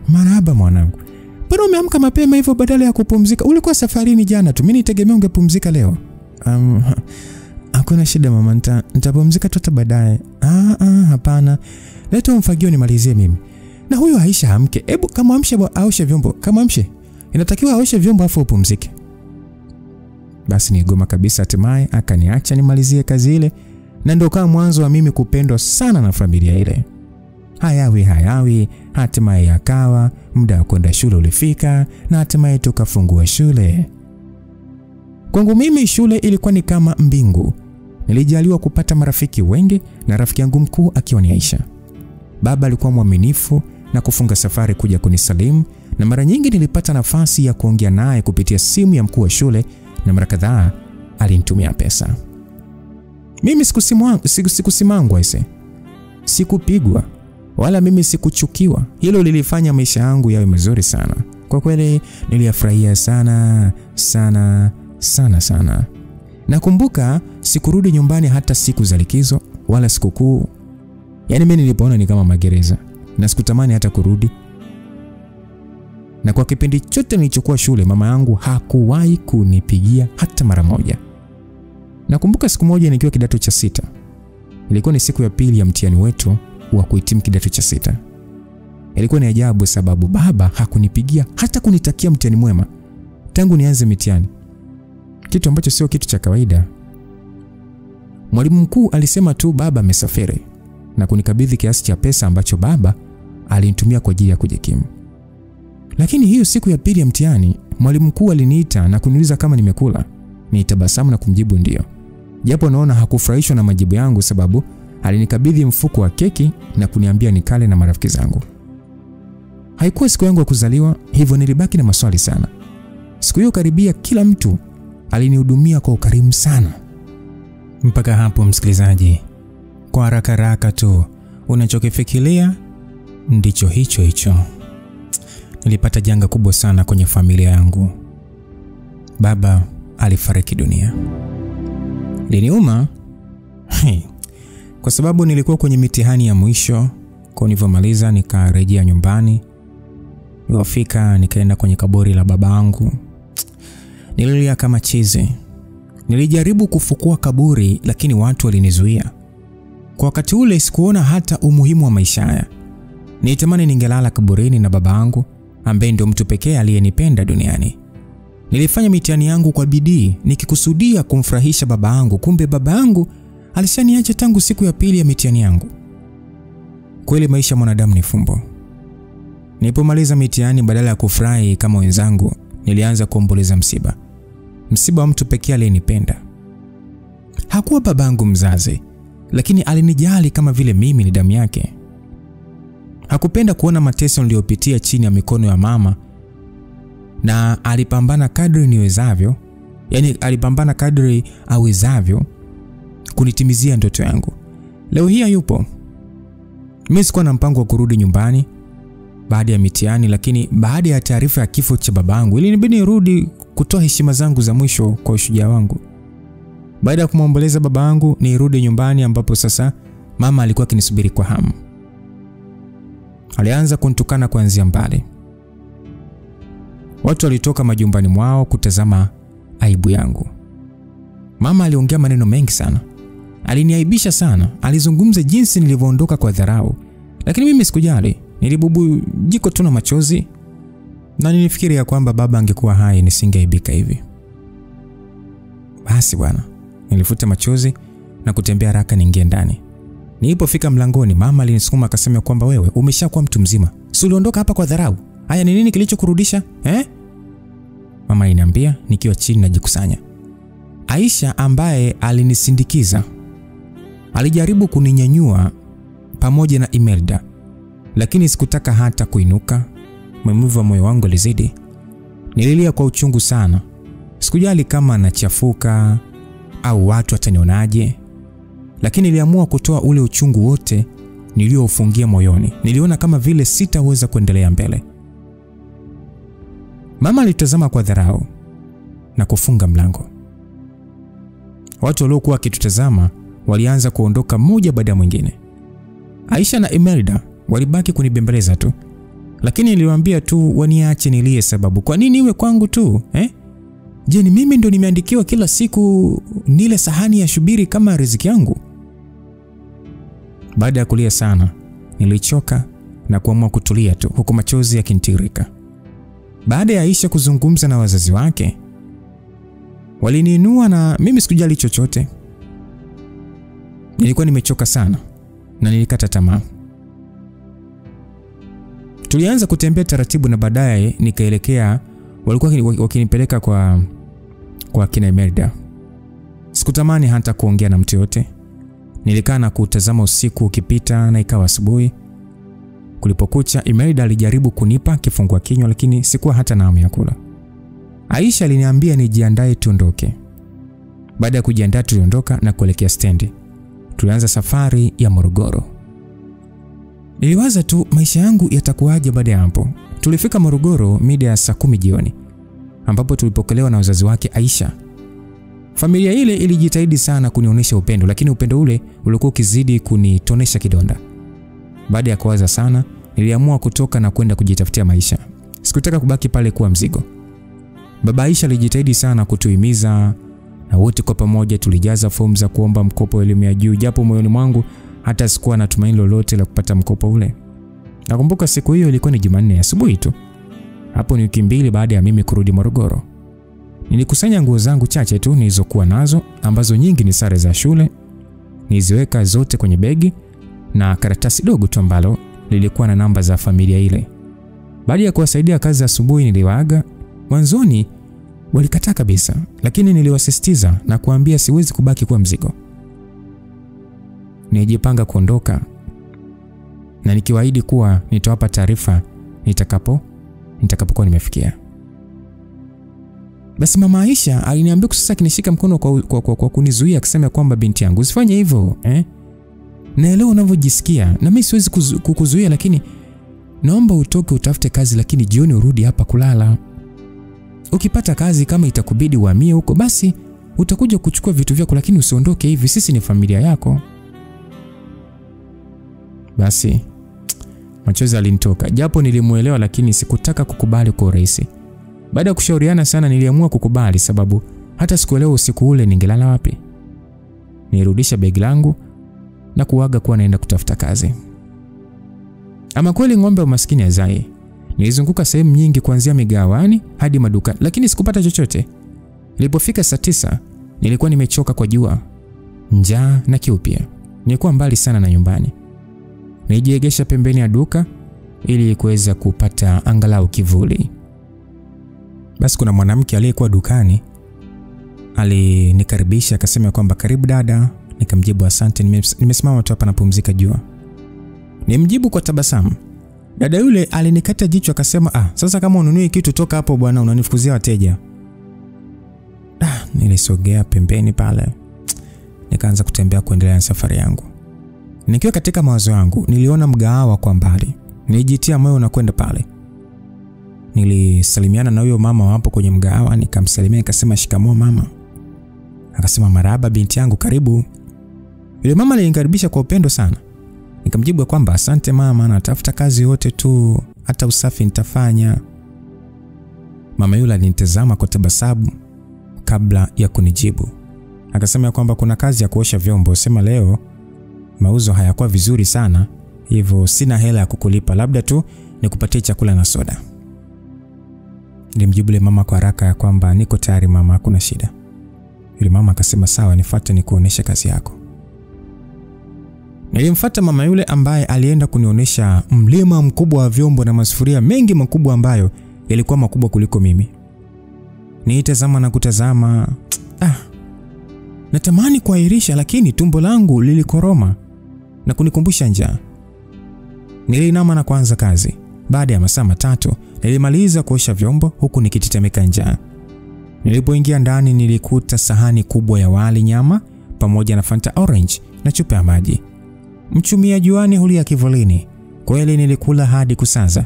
"Marahaba mwanangu. Mbona umeamka mapema hivyo badala ya kupumzika? Ulikuwa safarini jana tu. Mimi nitegemea ungepumzika leo." "Hakuna shida mama, nitapumzika tu baadaye." Hapana. Leta mfagio nimalizie mimi." "Na huyo Aisha amke. Hebu kama amshe aoshe vyombo. Kama amshe. Inatakiwa aoshe vyombo afu upumzike." Basi nigoma kabisa, hatimaye akaniacha nimalizie kazi ile, na ndio kama mwanzo wa mimi kupendwa sana na familia ile. Hayawi hatimaye yakawa muda wa kwenda shule ulifika na hatimaye tukafungua shule. Kwangu mimi shule ilikuwa ni kama mbingu. Nilijaliwa kupata marafiki wengi na rafiki yangu mkuu akiwa ni Aisha. Baba alikuwa mwaminifu na kufunga safari kuja kunisalimu, na mara nyingi nilipata nafasi ya kuongea naye kupitia simu ya mkuu wa shule, na mara kadhaa alinitumia pesa. Mimi sikusimangwa ise. Sikupigwa wala mimi sikuchukiwa. Hilo lilifanya maisha yangu yawe mazuri sana. Kwa kweli niliyafurahia sana sana sana sana. Nakumbuka sikurudi nyumbani hata siku za likizo wala sikukuu. Yaani mimi nilipoona ni kama magereza na sikutamani hata kurudi. Na kwa kipindi chote nilichokuwa shule, mama yangu hakuwahi kunipigia hata mara moja. Nakumbuka siku moja nikiwa kidato cha 6. Ilikuwa ni siku ya pili ya mtihani wetu wa kuhitimu kidato cha 6. Ilikuwa ni ajabu sababu baba hakunipigia hata kunitakia mtihani mwema tangu nianze mitihani. Kitu ambacho sio kitu cha kawaida. Mwalimu mkuu alisema tu baba amesafiri na kunikabidhi kiasi cha pesa ambacho baba alinitumia kwa ajili ya kujikimu. Lakini hiyo siku ya pili ya mtihani, mwalimu mkuu aliniita na kuniuliza kama nimekula. Nilitabasamu na kumjibu ndio. Japo naona hakufurahishwa na majibu yangu sababu alinikabidhi mfuko wa keki na kuniambia nikale na marafiki zangu. Haikuwa siku yangu ya kuzaliwa, hivyo nilibaki na maswali sana. Siku hiyo karibia kila mtu alinihudumia kwa ukarimu sana. Mpaka hapo msikilizaji, kwa haraka tu unachokifikiria ndicho hicho. Nilipata janga kubwa sana kwenye familia yangu. Baba alifariki dunia. Liniuma kwa sababu nilikuwa kwenye mitihani ya mwisho. Kwa nilivyomaliza nikarejea nyumbani. Nilipofika nikaenda kwenye kaburi la babangu. Nililia kama chizi. Nilijaribu kufukua kaburi lakini watu walinizuia. Kwa wakati ule sikuona hata umuhimu wa maisha haya. Nilitamani ningelala kaburini na babangu ambaye ndio mtu pekee aliyenipenda duniani. Nilifanya mitihani yangu kwa bidii nikikusudia kumfurahisha babangu, kumbe babangu alishaniacha tangu siku ya pili ya mitihani yangu. Kweli maisha mwanadamu ni fumbo. Nilipomaliza mitihani badala ya kufurahi kama wenzangu, nilianza kuomboleza msiba. Msiba wa mtu pekee aliyenipenda. Hakuwa babangu mzazi, lakini alinijali kama vile mimi ni damu yake. Hakupenda kuona mateso niliyopitia chini ya mikono ya mama, na alipambana kadri niwezavyo, alipambana kadri awezavyo kunitimizia ndoto yangu. Leo hii hayupo. Mimi sikuwa na mpango wa kurudi nyumbani baada ya mitihani, lakini baada ya taarifa ya kifo cha babangu ilinibidi nirudi kutoa heshima zangu za mwisho kwa ushujaa wangu. Baada ya kumwomboleza babangu nirudi nyumbani ambapo sasa mama alikuwa akinisubiri kwa hamu. Alianza kunitukana kuanzia mbali. Watu walitoka majumbani mwao kutazama aibu yangu. Mama aliongea maneno mengi sana. Aliniaibisha sana. Alizungumza jinsi nilivyoondoka kwa dharau. Lakini mimi sikujali. Nilibubu jiko tu na machozi. Na nilifikiria kwamba baba angekuwa hai nisingeaibika hivi. Basi bwana, nilifuta machozi na kutembea haraka niingie ndani. Nilipofika mlangoni, mama alinisukuma akasema kwamba wewe umeshakuwa mtu mzima. Si uliondoka hapa kwa dharau? Haya ni nini kilichokurudisha? mama aliniambia nikiwa chini najikusanya. Aisha ambaye alinisindikiza alijaribu kuninyanyua pamoja na Imelda, lakini sikutaka hata kuinuka. Maumivu wa moyo wangu yalizidi. Nililia kwa uchungu sana. Sikujali kama nachafuka au watu watanionaje, lakini niliamua kutoa ule uchungu wote niliofungia moyoni. Niliona kama vile sitaweza kuendelea mbele. Mama alitazama kwa dharau na kufunga mlango. Watu waliokuwa wakitutazama walianza kuondoka mmoja baada ya mwingine. Aisha na Imelda walibaki kunibembeleza tu, lakini niliwaambia tu waniache nilie, sababu kwa nini iwe kwangu tu Je, ni mimi ndo nimeandikiwa kila siku nile sahani ya shubiri kama riziki yangu? Baada ya kulia sana, nilichoka na kuamua kutulia tu, huku machozi yakinitiririka. Baada ya Aisha kuzungumza na wazazi wake, waliniinua na mimi sikujali chochote. Nilikuwa nimechoka sana na nilikata tamaa. Tulianza kutembea taratibu na baadaye nikaelekea, walikuwa wakinipeleka kwa kina Imelda. Sikutamani hata kuongea na mtu yote. Nilikaa na kutazama usiku ukipita na ikawa asubuhi. Kulipokucha, Imelda alijaribu kunipa kifungua kinywa, lakini sikuwa hata na hamu ya kula. Aisha aliniambia nijiandae tuondoke. Baada ya kujiandaa tuliondoka na kuelekea stendi. Tulianza safari ya Morogoro. Niliwaza tu maisha yangu yatakuwaje baada ya hapo. Tulifika Morogoro mida ya saa 10 jioni, ambapo tulipokelewa na wazazi wake Aisha. Familia ile ilijitahidi sana kunionyesha upendo, lakini upendo ule ulikuwa ukizidi kunitonesha kidonda. Baada ya kuwaza sana, niliamua kutoka na kwenda kujitafutia maisha. Sikutaka kubaki pale kuwa mzigo. Baba Aisha alijitahidi sana kutuhimiza, na wote kwa pamoja tulijaza fomu za kuomba mkopo wa elimu ya juu, japo moyoni mwangu hata sikuwa na tumaini lolote la kupata mkopo ule. Nakumbuka siku hiyo ilikuwa ni Jumanne asubuhi tu. Hapo ni wiki 2 baada ya mimi kurudi Morogoro. Nilikusanya nguo zangu chache tu nilizokuwa nazo, ambazo nyingi ni sare za shule. Niliziweka zote kwenye begi na karatasi dogo tu ambalo lilikuwa na namba za familia ile. Baada ya kuwasaidia kazi asubuhi niliwaaga. Mwanzoni walikataa kabisa, lakini niliwasisitiza na kuambia siwezi kubaki kuwa mzigo. Nilijipanga kuondoka na nikiwaahidi kuwa nitawapa taarifa nitakapokuwa nimefikia. Basi mama Aisha aliniambia sasa kinishika mkono kwa kunizuia, akisema kwamba binti yangu usifanye hivyo, naelewa unavyojisikia na mimi siwezi kukuzuia, lakini naomba utoke utafute kazi, lakini jioni urudi hapa kulala. Ukipata kazi kama itakubidi uhamie huko, basi utakuja kuchukua vitu vyako, lakini usiondoke hivi, sisi ni familia yako. Basi machozi alinitoka, japo nilimuelewa, lakini sikutaka kukubali kwa urahisi. Baada ya kushauriana sana niliamua kukubali, sababu hata sikuelewa usiku ule ningelala wapi. Nirudisha begi langu na kuaga kuwa naenda kutafuta kazi. Ama kweli ng'ombe wa maskini hazai. Nilizunguka sehemu nyingi kuanzia migawani hadi maduka, lakini sikupata chochote. Nilipofika saa 9 nilikuwa nimechoka kwa jua, njaa na kiu pia. Nilikuwa mbali sana na nyumbani. Nilijiegesha pembeni ya duka ili kuweza kupata angalau kivuli. Basi kuna mwanamke aliyekuwa dukani alinikaribisha, akasema kwamba karibu dada. Nikamjibu asante, nimesimama tu hapa napumzika jua. Nimjibu kwa tabasamu. Dada yule alinikata jicho akasema, sasa kama ununui kitu toka hapo bwana, unanifukuzia wateja. Nilisogea pembeni pale. Nikaanza kutembea kuendelea na safari yangu. Nikiwa katika mawazo yangu, niliona mgahawa kwa mbali. Nilijitia moyo na kwenda pale. Nilisalimiana na huyo mama hapo kwenye mgahawa, nikamsalimia nikasema shikamoo mama. Akasema marahaba binti yangu, karibu. Yule mama alinikaribisha kwa upendo sana. Nikamjibu kwamba asante mama, natafuta kazi yote tu, hata usafi nitafanya. Mama yule alinitazama kwa tabasamu kabla ya kunijibu. Akasema kwamba kuna kazi ya kuosha vyombo, sema leo mauzo hayakuwa vizuri sana, hivyo sina hela ya kukulipa, labda tu nikupatie chakula na soda. Nilimjibu yule mama kwa haraka ya kwamba niko tayari mama, hakuna shida. Yule mama akasema sawa, nifuate nikuoneshe kazi yako. Nilimfuata mama yule ambaye alienda kunionyesha mlima mkubwa wa vyombo na masufuria mengi makubwa ambayo yalikuwa makubwa kuliko mimi. Nilitazama na kutazama. Natamani kuahirisha, lakini tumbo langu lilikoroma na kunikumbusha njaa. Nilinama na kuanza kazi. Baada ya masaa 3 nilimaliza kuosha vyombo huku nikitetemeka njaa. Nilipoingia ndani nilikuta sahani kubwa ya wali nyama pamoja na Fanta orange na chupa ya maji. Mchumia juani hulia kivulini. Kweli nilikula hadi kusaza.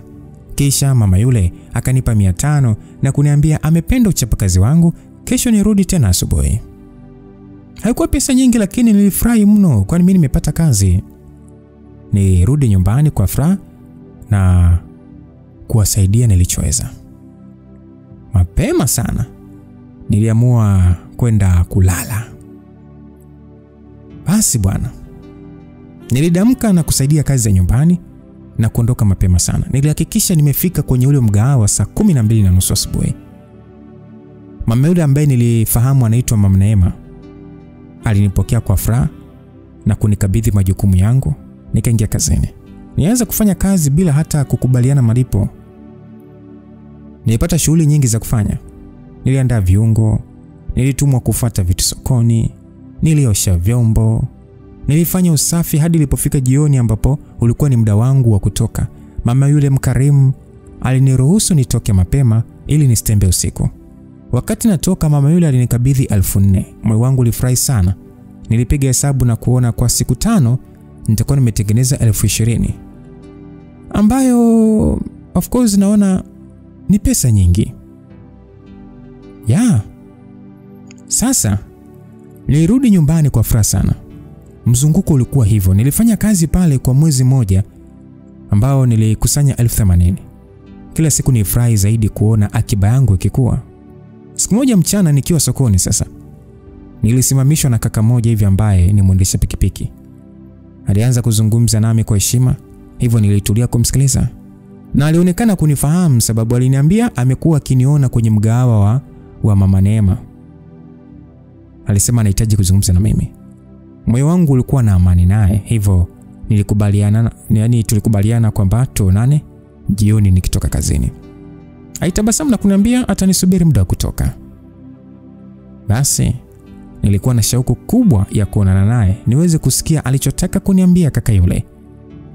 Kisha mama yule akanipa 500 na kuniambia amependa uchapakazi wangu, kesho nirudi tena asubuhi. Haikuwa pesa nyingi, lakini nilifurahi mno kwani mimi nimepata kazi. Nirudi nyumbani kwa furaha na kuwasaidia nilichoweza. Mapema sana niliamua kwenda kulala. Basi bwana, nilidamka na kusaidia kazi za nyumbani na kuondoka mapema sana. Nilihakikisha nimefika kwenye ule mgahawa saa 12:30 asubuhi. Mama yule ambaye nilifahamu anaitwa Mama Neema alinipokea kwa furaha na kunikabidhi majukumu yangu. Nikaingia kazini. Nianza kufanya kazi bila hata kukubaliana malipo. Nilipata shughuli nyingi za kufanya. Niliandaa viungo, nilitumwa kufuata vitu sokoni, niliosha vyombo, nilifanya usafi hadi ilipofika jioni ambapo ulikuwa ni muda wangu wa kutoka. Mama yule mkarimu aliniruhusu nitoke mapema ili nistembe usiku. Wakati natoka, mama yule alinikabidhi 4,000. Moyo wangu ulifurahi sana. Nilipiga hesabu na kuona kwa siku 5 nitakuwa nimetengeneza 20,000, ambayo of course naona ni pesa nyingi. Sasa nilirudi nyumbani kwa furaha sana. Mzunguko ulikuwa hivyo. Nilifanya kazi pale kwa mwezi mmoja ambao nilikusanya 80,000. Kila siku nilifurahi zaidi kuona akiba yangu ikikua. Siku moja mchana nikiwa sokoni sasa, nilisimamishwa na kaka mmoja hivi ambaye ni mwendesha pikipiki. Alianza kuzungumza nami kwa heshima, hivyo nilitulia kumsikiliza. Na alionekana kunifahamu sababu aliniambia amekuwa akiniona kwenye mgahawa wa Mama Neema. Alisema anahitaji kuzungumza na mimi. Moyo wangu ulikuwa na amani naye, hivyo tulikubaliana kwamba tuonane jioni nikitoka kazini. Alitabasamu na kuniambia atanisubiri muda wa kutoka. Basi nilikuwa na shauku kubwa ya kuonana naye niweze kusikia alichotaka kuniambia kaka yule.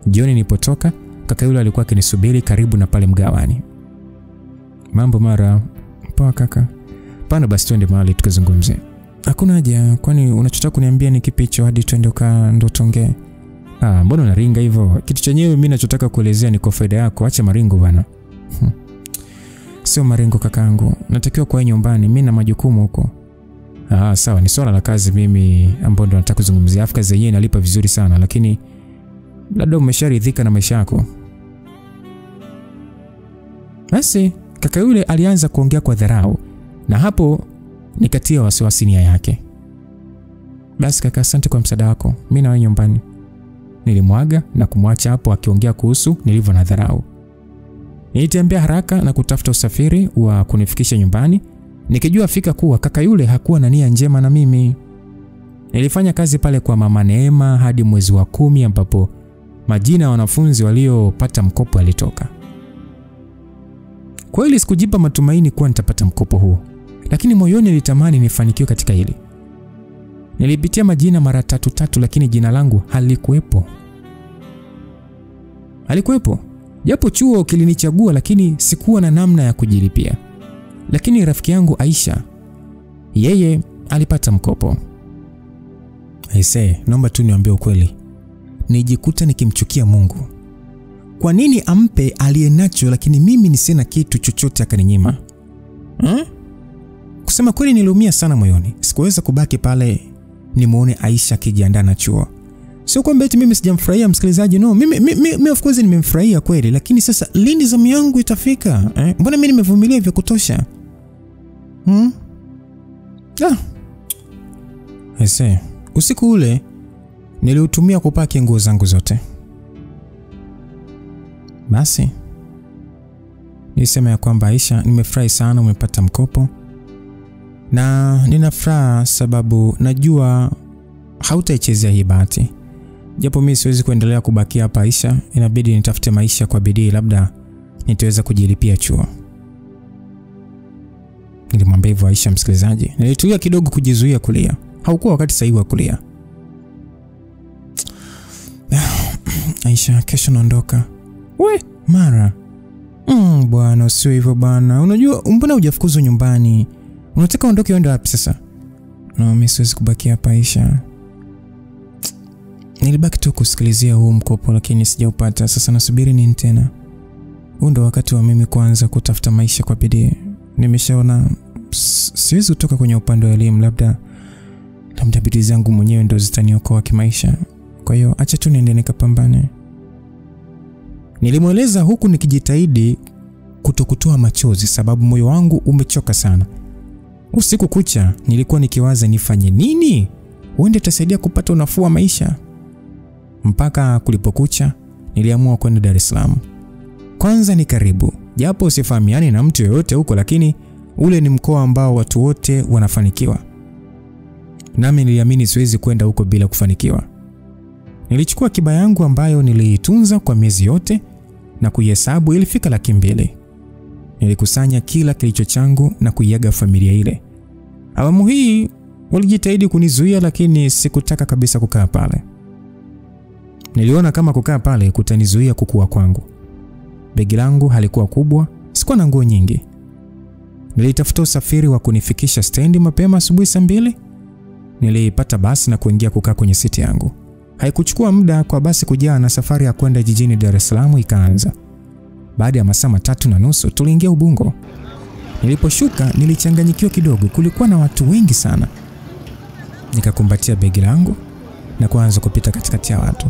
Jioni nilipotoka, kaka yule alikuwa akinisubiri karibu na pale mgawani. Mambo mara, poa kaka. Pana basi twende mahali tukazungumze. Hakuna haja, kwani unachotaka kuniambia ni kipi hicho hadi twende ndo tuongee? Mbona unaringa hivyo? Kitu chenyewe mimi ninachotaka kuelezea ni kwa faida yako, acha maringo bana. Sio maringo kakaangu. Natakiwa kwa nyumbani, mimi na majukumu huko. Sawa, ni swala la kazi mimi ambao ndo nataka kuzungumzia. Kazi yenyewe inalipa vizuri sana, lakini labda umesharidhika na maisha yako. Basi kaka yule alianza kuongea kwa dharau, na hapo nikatia wasiwasi nia yake. Basi kaka, asante kwa msaada wako. Mimi na wewe nyumbani. Nilimwaga na kumwacha hapo akiongea kuhusu nilivyo na dharau. Nilitembea haraka na kutafuta usafiri wa kunifikisha nyumbani, nikijua fika kuwa kaka yule hakuwa na nia njema na mimi. Nilifanya kazi pale kwa Mama Neema hadi mwezi wa 10 ambapo majina ya wanafunzi waliopata mkopo yalitoka. Kweli sikujipa matumaini kuwa nitapata mkopo huu, lakini moyoni nilitamani nifanikiwe katika hili. Nilipitia majina mara 3 lakini jina langu halikuwepo. Japo chuo kilinichagua, lakini sikuwa na namna ya kujilipia. Lakini rafiki yangu Aisha, yeye alipata mkopo. Naomba tu niambie ukweli. Nijikuta nikimchukia Mungu. Kwa nini ampe aliyenacho lakini mimi nisina kitu chochote akaninyima? Kusema kweli niliumia sana moyoni. Sikuweza kubaki pale nimuone Aisha akijiandaa na chuo. Sio kwamba eti mimi sijamfurahia msikilizaji, no. Mimi of course nimemfurahia kweli, lakini sasa lini zamu yangu itafika? Mbona mimi nimevumilia vya kutosha? Usiku ule niliutumia kupaki nguo zangu zote. Basi nilisema ya kwamba Aisha, nimefurahi sana umepata mkopo. Na ninafurahi sababu najua hautaichezea hii bahati. Japo mimi siwezi kuendelea kubaki hapa Aisha, inabidi nitafute maisha kwa bidii, labda nitaweza kujilipia chuo. Nilimwambia hivyo Aisha msikilizaji. Nilitulia kidogo kujizuia kulia. Haukuwa wakati sahihi wa kulia. Aisha, kesho naondoka. We, Mara. Bwana, sio hivyo bwana. Unajua mbona hujafukuzwa nyumbani? Unataka uondoke uende wapi sasa? No, mimi siwezi kubaki hapa Aisha. Nilibaki tu kusikilizia huu mkopo lakini sijaupata. Sasa nasubiri nini tena? Huu ndo wakati wa mimi kuanza kutafuta maisha kwa bidii. Nimeshaona siwezi kutoka kwenye upande wa elimu, labda bidii zangu mwenyewe ndo zitaniokoa kimaisha. Kwa hiyo acha tu niende nikapambane. Nilimweleza huku nikijitahidi kutokutoa machozi sababu moyo wangu umechoka sana. Usiku kucha nilikuwa nikiwaza nifanye nini uende tasaidia kupata unafuu wa maisha. Mpaka kulipokucha niliamua kwenda Dar es Salaam. Kwanza ni karibu, japo usifahamiani na mtu yoyote huko, lakini ule ni mkoa ambao watu wote wanafanikiwa. Nami niliamini siwezi kwenda huko bila kufanikiwa. Nilichukua akiba yangu ambayo niliitunza kwa miezi yote na kuihesabu, ilifika 200,000. Nilikusanya kila kilicho changu na kuiaga familia ile. Awamu hii walijitahidi kunizuia lakini sikutaka kabisa kukaa pale. Niliona kama kukaa pale kutanizuia kukua kwangu. Begi langu halikuwa kubwa, sikuwa na nguo nyingi. Nilitafuta usafiri wa kunifikisha stendi mapema asubuhi saa 2. Nilipata basi na kuingia kukaa kwenye siti yangu. Haikuchukua muda kwa basi kujaa na safari ya kwenda jijini Dar es Salaam ikaanza. Baada ya masaa 3.5 tuliingia Ubungo. Niliposhuka nilichanganyikiwa kidogo, kulikuwa na watu wengi sana. Nikakumbatia begi langu na kuanza kupita katikati ya watu.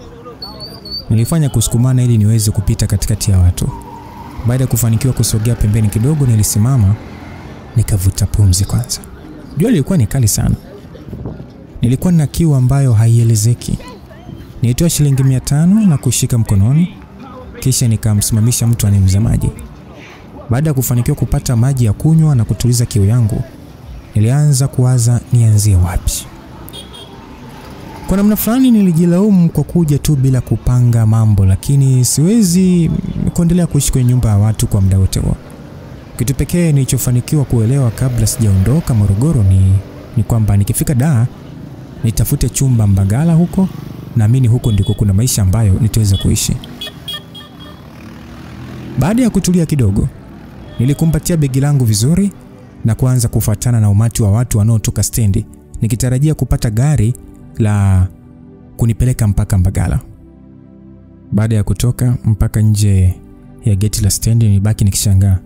Nilifanya kusukumana ili niweze kupita katikati ya watu. Baada ya kufanikiwa kusogea pembeni kidogo, nilisimama nikavuta pumzi kwanza. Jua lilikuwa ni kali sana. Nilikuwa na kiu ambayo haielezeki. Nilitoa shilingi 500 na kushika mkononi, kisha nikamsimamisha mtu anayeuza maji. Baada ya kufanikiwa kupata maji ya kunywa na kutuliza kiu yangu, nilianza kuwaza nianzie wapi. Kwa namna fulani nilijilaumu kwa kuja tu bila kupanga mambo, lakini siwezi kuendelea kuishi kwenye nyumba ya watu kwa muda wote huo. Kitu pekee nilichofanikiwa kuelewa kabla sijaondoka Morogoro ni kwamba nikifika Dar nitafute chumba Mbagala huko, naamini huko ndiko kuna maisha ambayo nitaweza kuishi. Baada ya kutulia kidogo, nilikumbatia begi langu vizuri na kuanza kufuatana na umati wa watu wanaotoka stendi, nikitarajia kupata gari la kunipeleka mpaka Mbagala. Baada ya kutoka mpaka nje ya geti la stendi, nilibaki nikishangaa.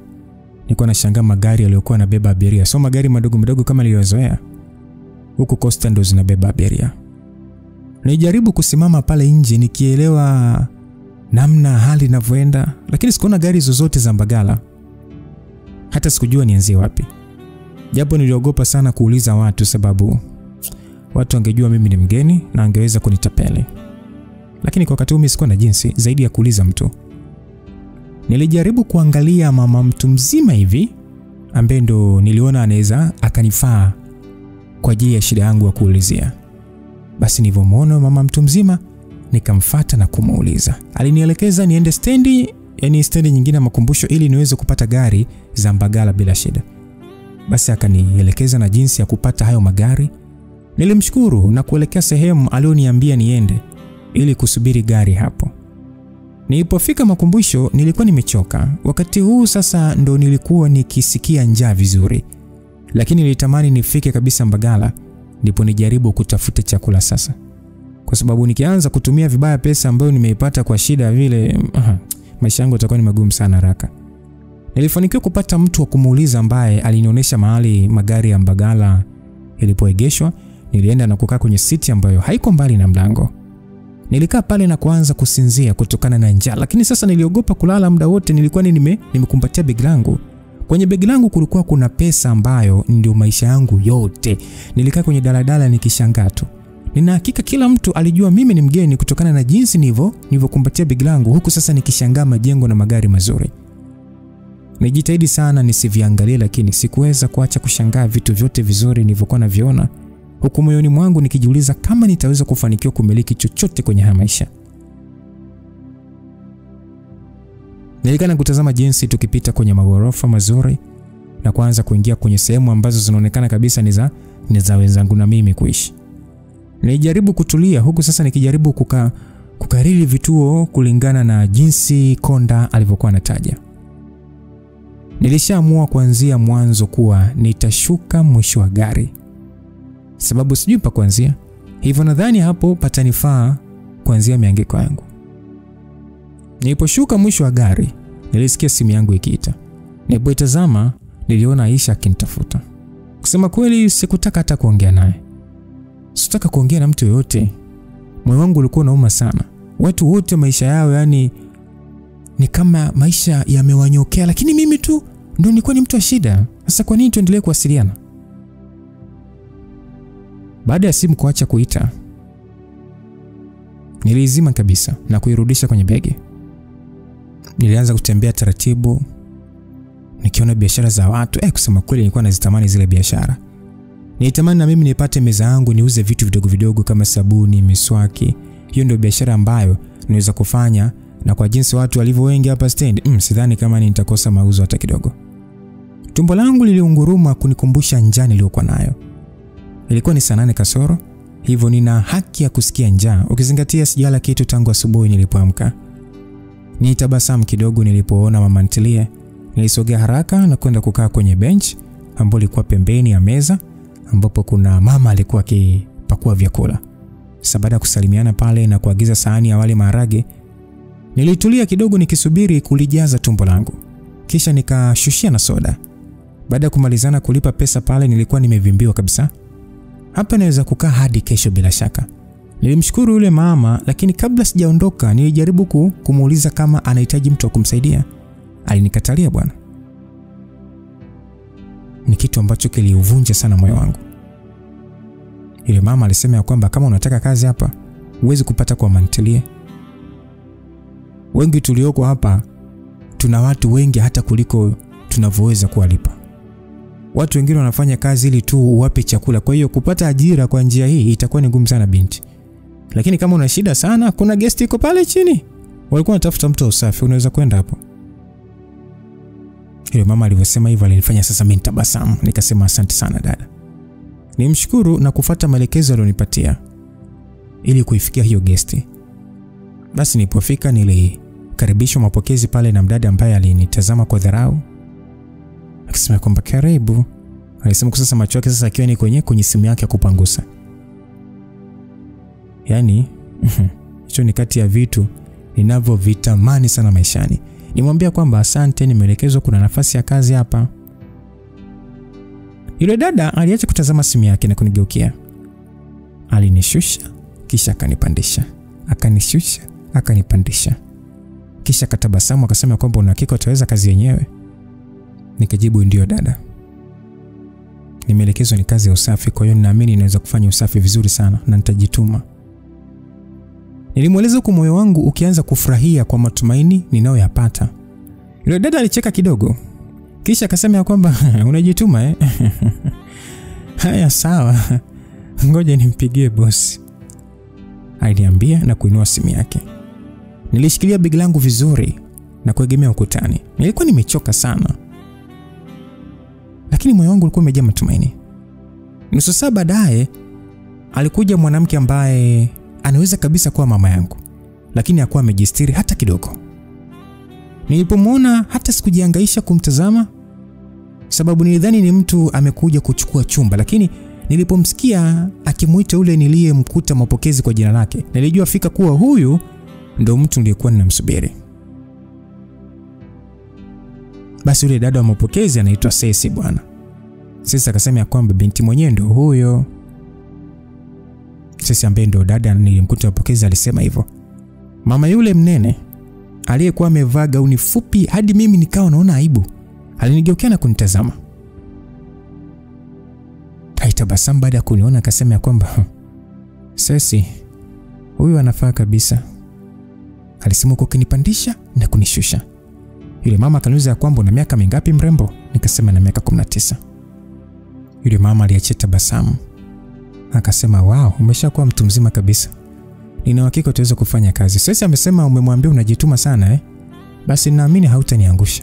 Nilikuwa nashangaa magari yaliyokuwa yanabeba abiria, sio magari madogo madogo kama niliyozoea. Huko Costa ndo zinabeba abiria. Nilijaribu kusimama pale nje nikielewa namna hali inavyoenda, lakini sikuona gari zozote za Mbagala. Hata sikujua nianzie wapi. Japo niliogopa sana kuuliza watu sababu watu wangejua mimi ni mgeni na angeweza kunitapeli. Lakini kwa wakati huu sikuwa na jinsi zaidi ya kuuliza mtu. Nilijaribu kuangalia mama mtu mzima hivi ambaye ndo niliona anaweza akanifaa kwa ajili ya shida yangu ya kuulizia. Basi nilivyomwona mama mtu mzima nikamfuata na kumuuliza. Alinielekeza niende stendi, yani stendi nyingine ya Makumbusho, ili niweze kupata gari za Mbagala bila shida. Basi akanielekeza na jinsi ya kupata hayo magari. Nilimshukuru na kuelekea sehemu alioniambia niende ili kusubiri gari hapo. Nilipofika Makumbusho nilikuwa nimechoka. Wakati huu sasa ndo nilikuwa nikisikia njaa vizuri. Lakini nilitamani nifike kabisa Mbagala ndipo nijaribu kutafuta chakula sasa. Kwa sababu nikianza kutumia vibaya pesa ambayo nimeipata kwa shida vile, maisha yangu yatakuwa ni magumu sana haraka. Nilifanikiwa kupata mtu wa kumuuliza ambaye alinionyesha mahali magari ya Mbagala yalipoegeshwa. Nilienda na kukaa kwenye siti ambayo haiko mbali na mlango. Nilikaa pale na kuanza kusinzia kutokana na njaa, lakini sasa niliogopa kulala muda wote. Nilikuwa nimekumbatia begi langu. Kwenye begi langu kulikuwa kuna pesa ambayo ndio maisha yangu yote. Nilikaa kwenye daladala nikishangaa tu. Nina hakika kila mtu alijua mimi ni mgeni kutokana na jinsi nilivyokumbatia begi langu, huku sasa nikishangaa majengo na magari mazuri. Nijitahidi sana nisiviangalie, lakini sikuweza kuacha kushangaa vitu vyote vizuri nilivyokuwa naviona, huku moyoni mwangu nikijiuliza kama nitaweza kufanikiwa kumiliki chochote kwenye haya maisha. Nilikana kutazama jinsi tukipita kwenye magorofa mazuri na kuanza kuingia kwenye sehemu ambazo zinaonekana kabisa ni za wenzangu na mimi kuishi. Nilijaribu kutulia huku sasa nikijaribu kukariri vituo kulingana na jinsi Konda alivyokuwa anataja. Nilishaamua kuanzia mwanzo kuwa nitashuka mwisho wa gari, sababu sijui pa kuanzia. Hivyo nadhani hapo patanifaa kuanzia miangiko yangu. Niliposhuka mwisho wa gari, nilisikia simu yangu ikiita. Nilipoitazama, niliona Aisha akinitafuta. Kusema kweli sikutaka hata kuongea naye. Sitaka kuongea na mtu yoyote. Moyo wangu ulikuwa unauma sana. Watu wote maisha yao yani ni kama maisha yamewanyokea, lakini mimi tu ndio nilikuwa ni mtu wa shida. Sasa kwa nini tuendelee kuwasiliana? Baada ya simu kuacha kuita, niliizima kabisa na kuirudisha kwenye begi. Nilianza kutembea taratibu nikiona biashara za watu. Kusema kweli nilikuwa nazitamani zile biashara. Nilitamani na mimi nipate meza yangu niuze vitu vidogo vidogo kama sabuni, miswaki. Hiyo ndio biashara ambayo naweza kufanya, na kwa jinsi watu walivyo wengi hapa stand, sidhani kama nitakosa mauzo hata kidogo. Tumbo langu liliunguruma kunikumbusha njaa niliyokuwa nayo. Ilikuwa ni saa 8 kasoro, hivyo nina haki ya kusikia njaa ukizingatia sijala kitu tangu asubuhi nilipoamka. Nilitabasamu kidogo nilipoona mama ntilie. Nilisogea haraka na kwenda kukaa kwenye bench ambapo ilikuwa pembeni ya meza ambapo kuna mama alikuwa akipakua vyakula. Sasa baada ya kusalimiana pale na kuagiza sahani ya wali maharage, nilitulia kidogo nikisubiri kulijaza tumbo langu. Kisha nikashushia na soda. Baada ya kumalizana kulipa pesa pale nilikuwa nimevimbiwa kabisa. Hapa naweza kukaa hadi kesho bila shaka. Nilimshukuru yule mama, lakini kabla sijaondoka nilijaribu kumuuliza kama anahitaji mtu wa kumsaidia. Alinikatalia bwana. Ni kitu ambacho kiliuvunja sana moyo wangu. Yule mama alisema ya kwamba kama unataka kazi hapa, huwezi kupata kwa mantilie. Wengi tulioko hapa tuna watu wengi hata kuliko tunavyoweza kuwalipa. Watu wengine wanafanya kazi ili tu uwape chakula. Kwa hiyo kupata ajira kwa njia hii itakuwa ni ngumu sana binti. Lakini kama una shida sana, kuna guest iko pale chini. Walikuwa wanatafuta mtu wa usafi, unaweza kwenda hapo. Yule mama alivyosema hivyo alinifanya sasa mimi nitabasamu. Nikasema asante sana dada. Nimshukuru na kufuata maelekezo aliyonipatia ili kuifikia hiyo guest. Basi nilipofika nilikaribishwa mapokezi pale na mdada ambaye alinitazama kwa dharau. Akisema kwamba karibu. Alisema kwa sasa macho yake sasa akiwa ni kwenye simu yake ya kupangusa. Yaani hicho ni kati ya vitu ninavyovitamani sana maishani. Nimwambia kwamba asante, nimeelekezwa kuna nafasi ya kazi hapa. Yule dada aliacha kutazama simu yake na kunigeukia. Alinishusha kisha akanipandisha. Akanishusha, akanipandisha. Kisha akatabasamu akasema kwamba una hakika utaweza kazi yenyewe? Nikajibu ndio dada. Nimeelekezwa ni kazi ya usafi, kwa hiyo ninaamini naweza kufanya usafi vizuri sana na nitajituma. Nilimweleza kwa moyo wangu ukianza kufurahia kwa matumaini ninayoyapata. Yule dada alicheka kidogo. Kisha akasema kwamba unajituma Haya sawa. Ngoja nimpigie boss. Aliniambia na kuinua simu yake. Nilishikilia begi langu vizuri na kuegemea ukutani. Nilikuwa nimechoka sana, lakini moyo wangu ulikuwa umejaa matumaini. Nusu saa baadaye alikuja mwanamke ambaye anaweza kabisa kuwa mama yangu, lakini hakuwa amejistiri hata kidogo. Nilipomwona hata sikujihangaisha kumtazama, sababu nilidhani ni mtu amekuja kuchukua chumba, lakini nilipomsikia akimuita ule niliyemkuta mapokezi kwa jina lake, nilijua fika kuwa huyu ndo mtu niliyekuwa ninamsubiri. Basi yule dada wa mapokezi anaitwa Sesi bwana. Sesi akasema kwamba binti mwenyewe ndo huyo. Sesi ambaye ndo dada nilimkuta mapokezi alisema hivyo. Mama yule mnene aliyekuwa amevaa gauni fupi hadi mimi nikawa naona aibu, alinigeukia na kunitazama. Alitabasamu baada ya kuniona akasema kwamba Sesi, huyu anafaa kabisa. Alisema kwa kunipandisha na kunishusha. Yule mama akaniuliza kwamba una miaka mingapi mrembo? Nikasema na miaka 19. Yule mama aliachia tabasamu. Akasema wow, umeshakuwa mtu mzima kabisa. Nina hakika utaweza kufanya kazi. Sasa amesema umemwambia unajituma sana Basi naamini hautaniangusha.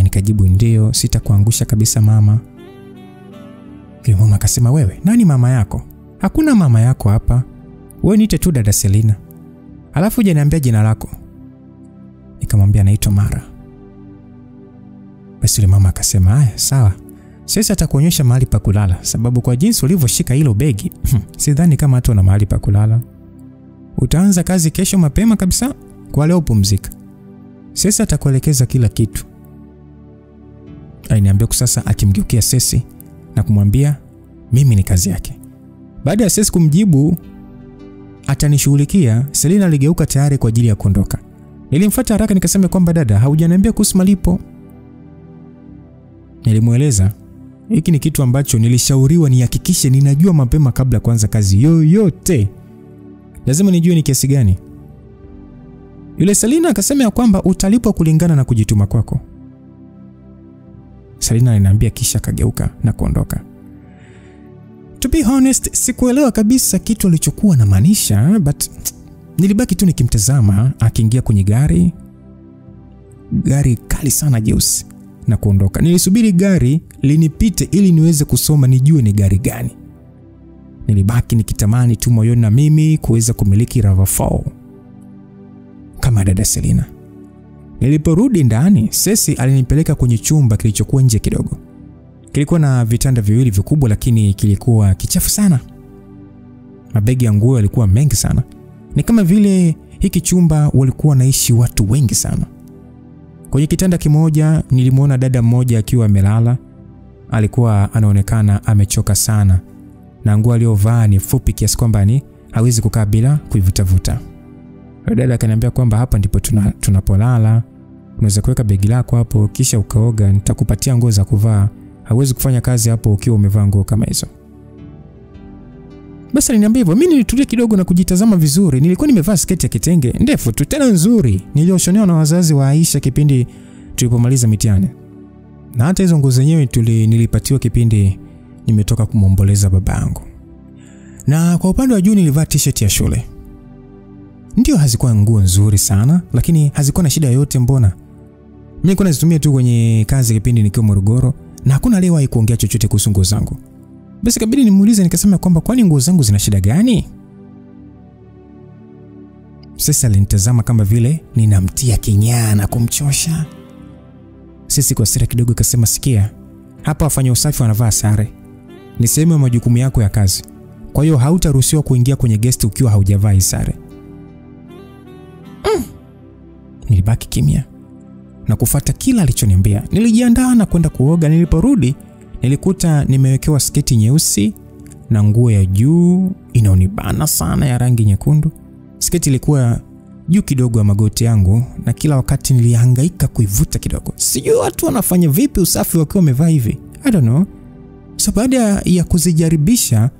Nikajibu ndio, sitakuangusha kabisa mama. Yule mama akasema, wewe, nani mama yako? Hakuna mama yako hapa. Wewe niite tu dada Selina. Alafu hujaniambia jina lako. Nikamwambia naitwa Mara. Basi yule mama akasema, haya sawa. Sasa atakuonyesha mahali pa kulala, sababu kwa jinsi ulivyoshika hilo begi, sidhani kama hata una mahali pa kulala. Utaanza kazi kesho mapema kabisa, kwa leo pumzika. Sasa atakuelekeza kila kitu. Aliniambia sasa akimgeukia Sesi na kumwambia mimi ni kazi yake. Baada ya Sesi kumjibu atanishughulikia, Selina aligeuka tayari kwa ajili ya kuondoka. Nilimfuata haraka nikasema kwamba dada, haujaniambia kuhusu malipo. Nilimueleza hiki ni kitu ambacho nilishauriwa nihakikishe ninajua mapema kabla kuanza kazi yoyote. Lazima nijue ni kiasi gani. Yule Selina akasema ya kwamba utalipwa kulingana na kujituma kwako. Selina aliniambia kisha kageuka na kuondoka. To be honest, sikuelewa kabisa kitu alichokuwa na maanisha, but nilibaki tu nikimtazama akiingia kwenye gari kali sana jeusi na kuondoka. Nilisubiri gari linipite ili niweze kusoma nijue ni gari gani. Nilibaki nikitamani tu moyoni na mimi kuweza kumiliki RAV4 kama dada Selina. Niliporudi ndani, Sesi alinipeleka kwenye chumba kilichokuwa nje kidogo. Kilikuwa na vitanda viwili vikubwa lakini kilikuwa kichafu sana. Mabegi ya nguo yalikuwa mengi sana. Ni kama vile hiki chumba walikuwa naishi watu wengi sana. Kwenye kitanda kimoja nilimuona dada mmoja akiwa amelala. Alikuwa anaonekana amechoka sana. Na nguo aliyovaa ni fupi kiasi kwamba hawezi kukaa bila kuivutavuta. Dada akaniambia kwamba hapa ndipo tunapolala. Unaweza kuweka begi lako hapo kisha ukaoga, nitakupatia nguo za kuvaa. Hauwezi kufanya kazi hapo ukiwa umevaa nguo kama hizo. Basi aliniambia hivyo. Mimi nilitulia kidogo na kujitazama vizuri. Nilikuwa nimevaa sketi ya kitenge ndefu tu tena nzuri niliyoshonewa na wazazi wa Aisha kipindi tulipomaliza mitihani. Na hata hizo nguo zenyewe nilipatiwa kipindi nimetoka kumomboleza babangu. Na kwa upande wa juu nilivaa t-shirt ya shule. Ndio hazikuwa nguo nzuri sana, lakini hazikuwa na shida yoyote mbona. Mimi nilikuwa nazitumia tu kwenye kazi kipindi nikiwa Morogoro na hakuna aliyewahi kuongea chochote kuhusu nguo zangu. Basi kabidi nimuulize nikasema kwamba kwani nguo zangu zina shida gani? Sasa alinitazama kama vile ninamtia kinyaa na kumchosha. Sisi kwa sira kidogo akasema, sikia, hapa wafanya usafi wanavaa sare. Ni sehemu ya majukumu yako ya kazi. Kwa hiyo hautaruhusiwa kuingia kwenye guest ukiwa haujavaa sare. Nilibaki kimya na kufuata kila alichoniambia. Nilijiandaa na kwenda kuoga. Niliporudi nilikuta nimewekewa sketi nyeusi na nguo ya juu inaonibana sana ya rangi nyekundu. Sketi ilikuwa juu kidogo ya magoti yangu na kila wakati nilihangaika kuivuta kidogo. Sijui watu wanafanya vipi usafi wakiwa wamevaa hivi. I don't know. So baada ya kuzijaribisha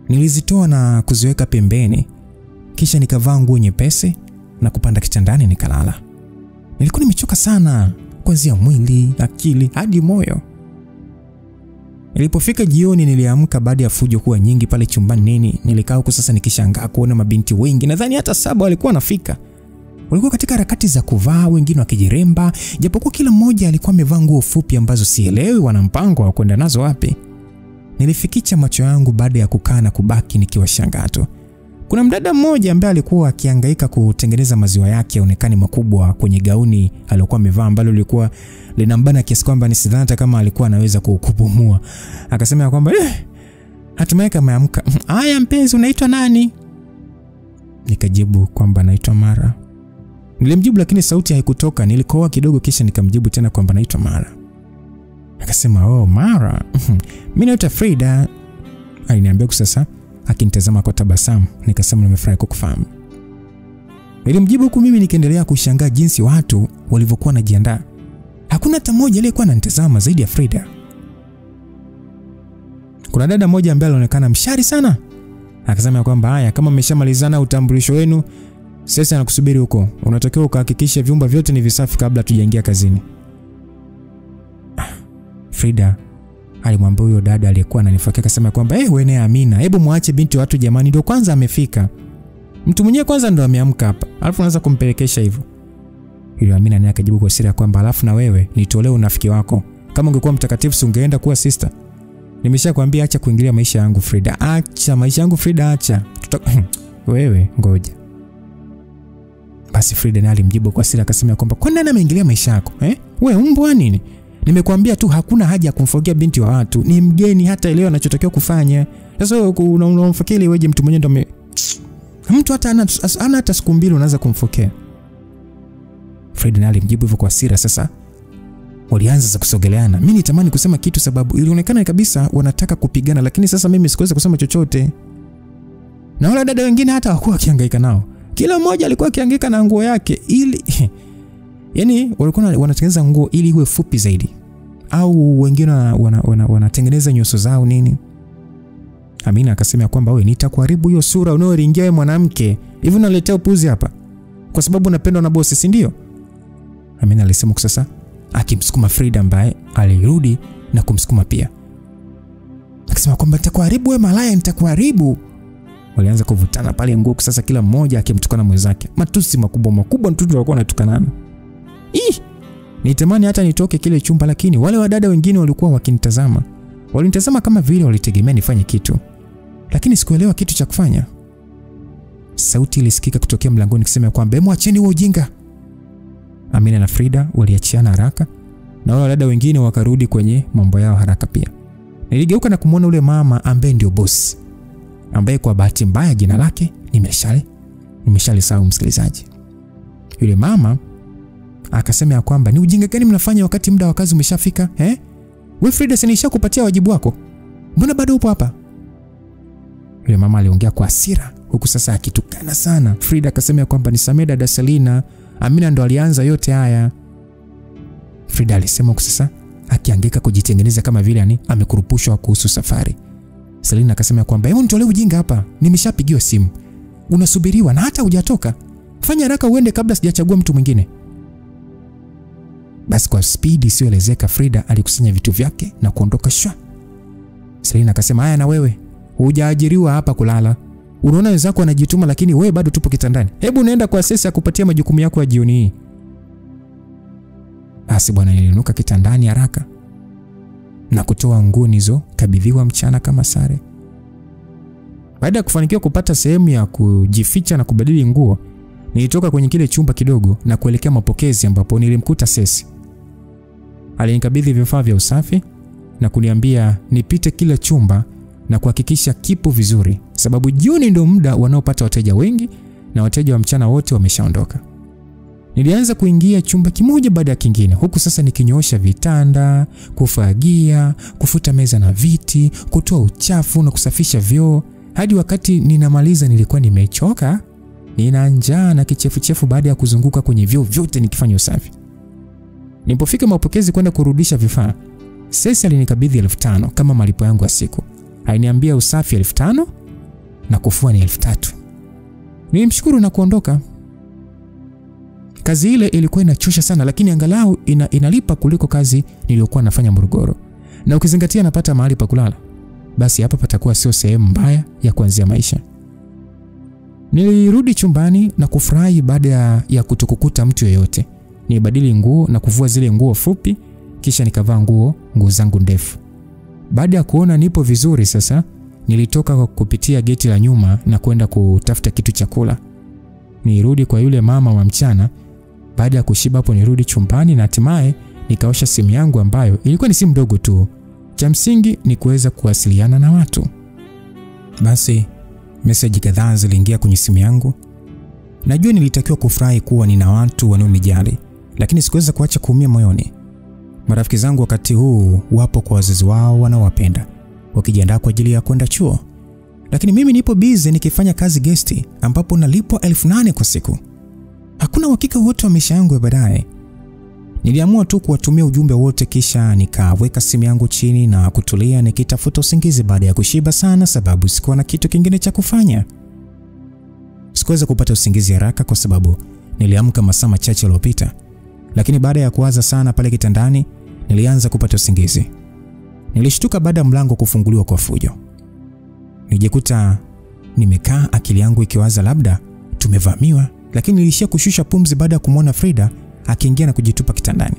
nilizitoa na kuziweka pembeni. Kisha nikavaa nguo nyepesi na kupanda kitandani nikalala. Nilikuwa nimechoka sana kuanzia mwili, akili hadi moyo. Nilipofika jioni niliamka baada ya fujo kuwa nyingi pale chumbani. Nilikaa huko sasa nikishangaa kuona mabinti wengi, nadhani hata 7 walikuwa wanafika. Walikuwa katika harakati za kuvaa, wengine wakijiremba, japokuwa kila mmoja alikuwa amevaa nguo fupi ambazo sielewi wana mpango wa kwenda nazo wapi. Nilifikicha macho yangu baada ya kukaa na kubaki nikiwashangaa tu. Kuna mdada mmoja ambaye alikuwa akihangaika kutengeneza maziwa yake yaonekane makubwa kwenye gauni aliyokuwa amevaa ambalo lilikuwa linambana kiasi kwamba nisidhani hata kama alikuwa anaweza kupumua. Akasema kwamba hatimaye kama amka, haya mpenzi unaitwa nani? Nikajibu kwamba naitwa Mara. Nilimjibu lakini sauti haikutoka. Nilikoa kidogo kisha nikamjibu tena kwamba naitwa Mara. Akasema, "Oh Mara, mimi naitwa Frida." Aliniambia sasa akinitazama kwa tabasamu. Nikasema nimefurahi kukufahamu. Nilimjibu huku mimi nikiendelea kushangaa jinsi watu walivyokuwa wanajiandaa. Hakuna hata mmoja aliyekuwa ananitazama zaidi ya Frida. Kuna dada mmoja ambaye alionekana mshari sana. Akasema kwamba haya, kama mmeshamalizana utambulisho wenu, sasa nakusubiri huko. Unatakiwa ukahakikisha vyumba vyote ni visafi kabla tujaingia kazini. Frida alimwambia huyo dada aliyekuwa ananifuatia akasema kwamba wewe Amina, hebu muache binti watu jamani, ndio kwanza amefika. Mtu mwenyewe kwanza ndo ameamka hapa. Alafu unaanza kumpelekesha hivyo. Yule Amina naye akajibu kwa siri kwamba alafu na wewe nitolee unafiki wako. Kama ungekuwa mtakatifu si ungeenda kuwa sister. Nimeshakwambia acha kuingilia maisha yangu Frida. Acha maisha yangu Frida, acha. Wewe ngoja. Basi Frida naye alimjibu kwa siri akasema kwamba kwa nini ameingilia maisha yako? Wewe mbwa nini? Nimekuambia tu hakuna haja ya kumfokea binti wa watu. Ni mgeni hata leo anachotakiwa kufanya. Sasa unamfokea weje mtu mwenyewe ndo mtu hata ana hata siku mbili unaanza kumfokea. Frida naye alimjibu hivyo kwa siri. Sasa walianza kusogeleana. Mimi nitamani kusema kitu sababu ilionekana kabisa wanataka kupigana, lakini sasa mimi sikuweza kusema chochote. Na wale dada wengine hata hawakuwa wakihangaika nao. Kila mmoja alikuwa akihangaika na nguo yake ili yani walikuwa wanatengeneza nguo ili iwe fupi zaidi. Au wengine wanatengeneza nyuso zao nini. Amina akasema kwamba wewe nitakuharibu hiyo sura unayoringia wewe mwanamke. Hivi unaletea upuzi hapa? Kwa sababu unapendwa na bosi, si ndio? Amina alisema sasa akimsukuma Frida ambaye alirudi na kumsukuma pia. Akasema kwamba nitakuharibu wewe malaya, nitakuharibu. Walianza kuvutana pale nguo sasa, kila mmoja akimtukana mwenzake. Matusi makubwa makubwa mtu walikuwa wanatukanana. Nitamani hata nitoke kile chumba, lakini wale wadada wengine walikuwa wakinitazama. Walinitazama kama vile walitegemea nifanye kitu. Lakini sikuelewa kitu cha kufanya. Sauti ilisikika kutokea mlangoni ikisema kwamba hebu acheni huo ujinga. Amina na Frida waliachiana haraka na wale wadada wengine wakarudi kwenye mambo yao haraka pia. Niligeuka na kumuona ule mama ambaye ndio boss, ambaye kwa bahati mbaya jina lake nimeshalisahau msikilizaji. Yule mama akasema kwamba ni ujinga gani mnafanya wakati muda wa kazi umeshafika? Wewe Frida, si nishakupatia wajibu wako. Mbona bado upo hapa? Yule mama aliongea kwa hasira huku sasa akitukana sana. Frida akasema kwamba nisamee dada Selina, Amina ndo alianza yote haya. Frida alisema huku sasa akihangaika kujitengeneza kama vile amekurupushwa kuhusu safari. Selina akasema kwamba hebu nitolee ujinga hapa. Nimeshapigiwa simu. Unasubiriwa na hata hujatoka. Fanya haraka uende kabla sijachagua mtu mwingine. Basi kwa speed isiyoelezeka Frida alikusanya vitu vyake na kuondoka shwa. Selina akasema haya, na wewe hujaajiriwa hapa kulala. Unaona wenzako wanajituma lakini wewe bado tupo kitandani. Hebu nenda kwa sasa akupatia majukumu yako ya jioni hii. Basi bwana niliinuka kitandani haraka na kutoa nguo nizo kabidhiwa mchana kama sare. Baada ya kufanikiwa kupata sehemu ya kujificha na kubadili nguo, nilitoka kwenye kile chumba kidogo na kuelekea mapokezi ambapo nilimkuta Sesi. Alinikabidhi vifaa vya usafi na kuniambia nipite kila chumba na kuhakikisha kipo vizuri, sababu jioni ndio muda wanaopata wateja wengi na wateja wa mchana wote wameshaondoka. Nilianza kuingia chumba kimoja baada ya kingine, huku sasa nikinyoosha vitanda, kufagia, kufuta meza na viti, kutoa uchafu na kusafisha vyoo. Hadi wakati ninamaliza nilikuwa nimechoka, nina njaa na kichefuchefu baada ya kuzunguka kwenye vyoo vyote nikifanya usafi. Nilipofika mapokezi kwenda kurudisha vifaa, Sesi alinikabidhi 1500 kama malipo yangu ya siku. Aliniambia usafi 1500 na kufua ni 3000. Nilimshukuru na kuondoka. Kazi ile ilikuwa inachosha sana, lakini angalau inalipa kuliko kazi niliyokuwa nafanya Morogoro. Na ukizingatia napata mahali pa kulala, basi hapa patakuwa sio sehemu mbaya ya kuanzia maisha. Nilirudi chumbani na kufurahi baada ya kutokukuta mtu yeyote. Nilibadili nguo na kuvua zile nguo fupi, kisha nikavaa nguo zangu ndefu. Baada ya kuona nipo vizuri sasa, nilitoka kupitia geti la nyuma na kwenda kutafuta kitu cha kula. Nirudi kwa yule mama wa mchana. Baada ya kushiba hapo nirudi chumbani na hatimaye nikaosha simu yangu ambayo ilikuwa ni simu ndogo tu. Cha msingi ni kuweza kuwasiliana na watu. Basi message kadhaa ziliingia kwenye simu yangu. Najua nilitakiwa kufurahi kuwa nina watu wanaonijali, lakini sikuweza kuacha kuumia moyoni. Marafiki zangu wakati huu wapo kwa wazazi wao wanaowapenda, wakijiandaa kwa ajili ya kwenda chuo. Lakini mimi nipo busy nikifanya kazi guest ambapo nalipwa 1800 kwa siku. Hakuna uhakika wote wa maisha yangu ya baadaye. Niliamua tu kuwatumia ujumbe wote kisha nikaweka simu yangu chini na kutulia nikitafuta usingizi baada ya kushiba sana, sababu sikuwa na kitu kingine cha kufanya. Sikuweza kupata usingizi haraka kwa sababu niliamka masaa machache yaliyopita. Lakini baada ya kuwaza sana pale kitandani, nilianza kupata usingizi. Nilishtuka baada ya mlango kufunguliwa kwa fujo. Nijikuta nimekaa akili yangu ikiwaza labda tumevamiwa, lakini nilishia kushusha pumzi baada ya kumwona Frida akiingia na kujitupa kitandani.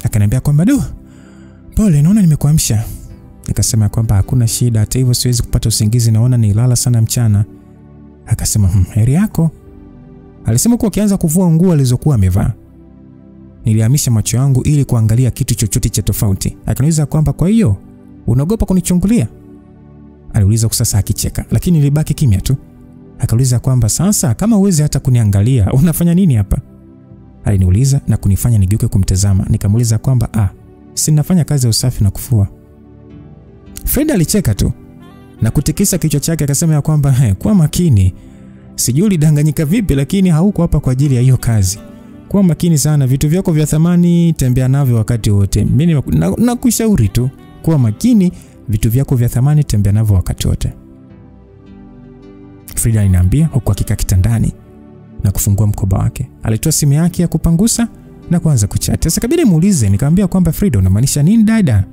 Akaniambia kwamba pole, naona nimekuamsha. Nikasema kwamba hakuna shida, hata hivyo siwezi kupata usingizi, naona nilala sana mchana. Akasema heri yako. Alisema kuwa akianza kuvua nguo alizokuwa amevaa. Nilihamisha macho yangu ili kuangalia kitu chochote cha tofauti. Akaniuliza kwamba kwa hiyo unaogopa kunichungulia? Aliuliza kusasa akicheka, lakini nilibaki kimya tu. Akauliza kwamba sasa kama uwezi hata kuniangalia unafanya nini hapa? Aliniuliza na kunifanya nigeuke kumtazama. Nikamuuliza kwamba si nafanya kazi ya usafi na kufua. Fred alicheka tu na kutikisa kichwa chake akasema kwamba kuwa makini. Sijui ulidanganyika vipi, lakini hauko hapa kwa ajili ya hiyo kazi. Kuwa makini sana, vitu vyako vya thamani tembea navyo wakati wote. Mimi nakushauri tu, kuwa makini, vitu vyako vya thamani tembea navyo wakati wote. Frida aliniambia huku akikaa kitandani na kufungua mkoba wake. Alitoa simu yake ya kupangusa na kuanza kuchat. Sasa kabidi muulize, nikamwambia kwamba Frida, unamaanisha nini dada?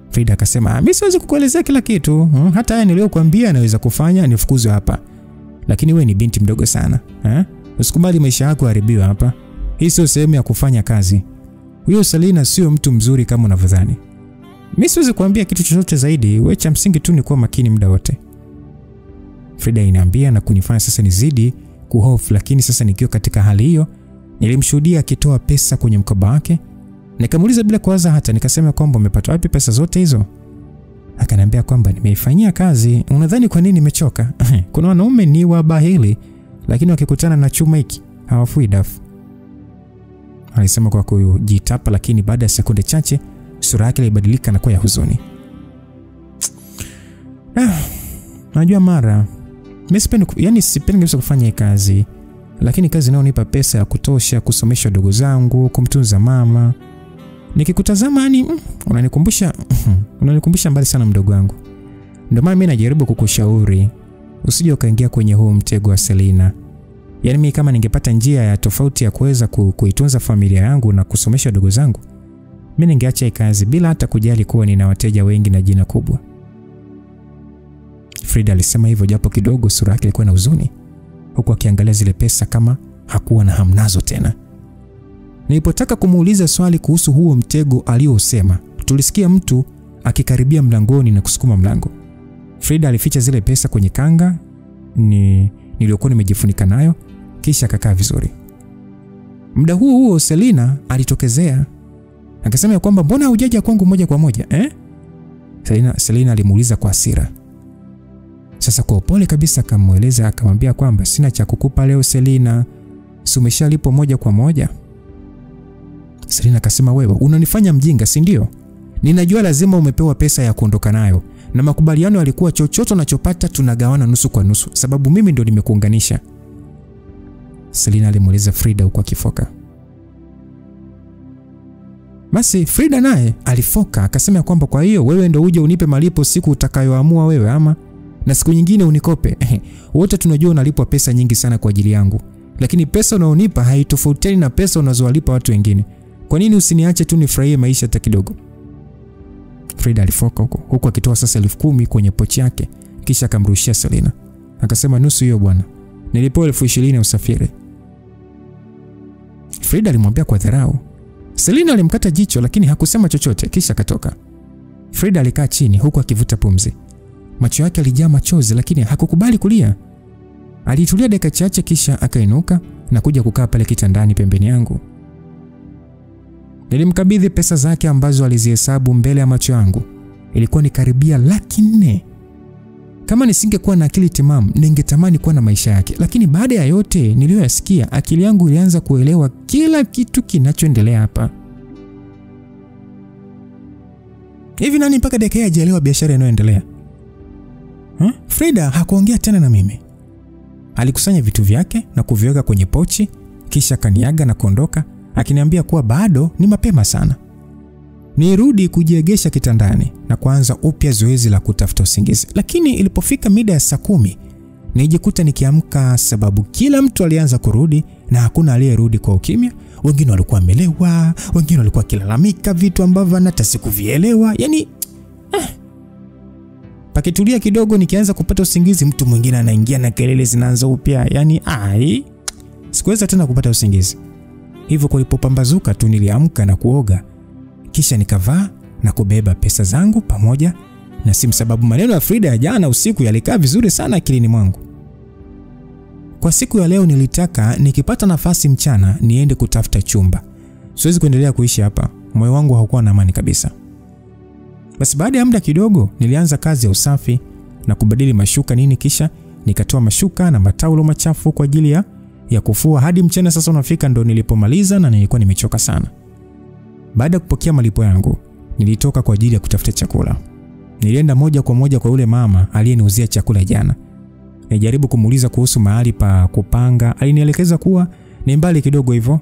Frida akasema, mimi siwezi kukuelezea kila kitu. Hata haya niliyokuambia naweza kufanya nifukuzwe hapa. Lakini wewe ni binti mdogo sana. Usikubali maisha yako haribiwe hapa. Hii sio sehemu ya kufanya kazi. Huyo Selina sio mtu mzuri kama unavyodhani. Mimi siwezi kuambia kitu chochote zaidi, wewe cha msingi tu ni kuwa makini muda wote. Frida inaniambia na kunifanya sasa nizidi kuhofu, lakini sasa nikiwa katika hali hiyo, nilimshuhudia akitoa pesa kwenye mkoba wake. Nikamuuliza bila kuwaza hata, nikasema kwamba umepata wapi pesa zote hizo? Akaniambia kwamba nimeifanyia kazi. Unadhani kwa nini nimechoka? Kuna wanaume ni wabahili, lakini wakikutana na chuma hiki hawafui dafu. Alisema kwa kujitapa, lakini baada ya sekunde chache sura yake ilibadilika na kuwa ya huzuni. Najua mara mimi sipendi kufanya kazi, lakini kazi inayonipa pesa ya kutosha kusomesha wadogo zangu, kumtunza mama. Nikikutazama unanikumbusha mbali sana mdogo wangu. Ndio maana mimi najaribu kukushauri usije ukaingia kwenye huu mtego wa Selina. Yaani mimi kama ningepata njia ya tofauti ya kuweza kuitunza familia yangu na kusomesha wadogo zangu, mimi ningeacha kazi bila hata kujali kuwa nina wateja wengi na jina kubwa. Frida alisema hivyo japo kidogo sura yake ilikuwa na huzuni, huku akiangalia zile pesa kama hakuwa na hamnazo tena. Nilipotaka kumuuliza swali kuhusu huo mtego aliosema, tulisikia mtu akikaribia mlangoni na kusukuma mlango. Frida alificha zile pesa kwenye kanga niliyokuwa nimejifunika nayo, kisha akakaa vizuri. Muda huo Selina alitokezea. Akasema kwamba mbona hujaja kwangu moja kwa moja? Selina alimuuliza kwa hasira. Sasa kwa upole kabisa akamueleza, akamwambia kwamba sina cha kukupa leo Selina, si umeshalipo moja kwa moja. Selina akasema, wewe unanifanya mjinga, si ndio? Ninajua lazima umepewa pesa ya kuondoka nayo, na makubaliano yalikuwa chochote unachopata tunagawana nusu kwa nusu, sababu mimi ndo nimekuunganisha. Selina alimueleza Frida huko akifoka. Basi Frida naye alifoka akasema kwamba kwa hiyo wewe ndo uje unipe malipo siku utakayoamua wewe, ama na siku nyingine unikope. Wote tunajua unalipwa pesa nyingi sana kwa ajili yangu, lakini pesa unaonipa haitofautiani na pesa unazowalipa watu wengine. Kwa nini usiniache tu nifurahie maisha hata kidogo? Frida alifoka huko akitoa sasa 10,000 kwenye pochi yake, kisha akamrushia Selina. Akasema, nusu hiyo bwana. Nilipewa 20,000 ya usafiri. Frida alimwambia kwa dharau. Selina alimkata jicho lakini hakusema chochote, kisha akatoka. Frida alikaa chini huku akivuta pumzi. Macho yake yalijaa machozi lakini hakukubali kulia. Alitulia dakika chache kisha akainuka na kuja kukaa pale kitandani pembeni yangu. Nilimkabidhi pesa zake ambazo alizihesabu mbele ya macho yangu. Ilikuwa ni karibia 400,000. Kama nisingekuwa na akili timamu, ningetamani kuwa na maisha yake, lakini baada ya yote niliyoyasikia, akili yangu ilianza kuelewa kila kitu kinachoendelea hapa. Hivi nani mpaka dakika hajaelewa biashara inayoendelea? Frida hakuongea tena na mimi. Alikusanya vitu vyake na kuviweka kwenye pochi, kisha kaniaga na kuondoka, akiniambia kuwa bado ni mapema sana. Nirudi kujiegesha kitandani na kuanza upya zoezi la kutafuta usingizi. Lakini ilipofika mida ya saa 10, nijikuta nikiamka sababu kila mtu alianza kurudi na hakuna aliyerudi kwa ukimya. Wengine walikuwa wamelewa, wengine walikuwa kilalamika vitu ambavyo hata sikuvielewa. Yaani pakitulia kidogo nikianza kupata usingizi, mtu mwingine anaingia na kelele zinaanza upya. Yaani sikuweza tena kupata usingizi. Hivyo kulipopambazuka tu niliamka na kuoga. Kisha nikavaa na kubeba pesa zangu pamoja na simu, sababu maneno ya Frida ya jana usiku yalikaa vizuri sana akilini mwangu. Kwa siku ya leo nilitaka nikipata nafasi mchana niende kutafuta chumba. Siwezi kuendelea kuishi hapa. Moyo wangu haukuwa na amani kabisa. Basi baada ya muda kidogo nilianza kazi ya usafi na kubadili mashuka nini, kisha nikatoa mashuka na mataulo machafu kwa ajili ya kufua. Hadi mchana sasa unafika ndo nilipomaliza na nilikuwa nimechoka sana. Baada ya kupokea malipo yangu, nilitoka kwa ajili ya kutafuta chakula. Nilienda moja kwa moja kwa yule mama aliyeniuzia chakula jana. Nilijaribu kumuuliza kuhusu mahali pa kupanga. Alinielekeza kuwa ni mbali kidogo, hivyo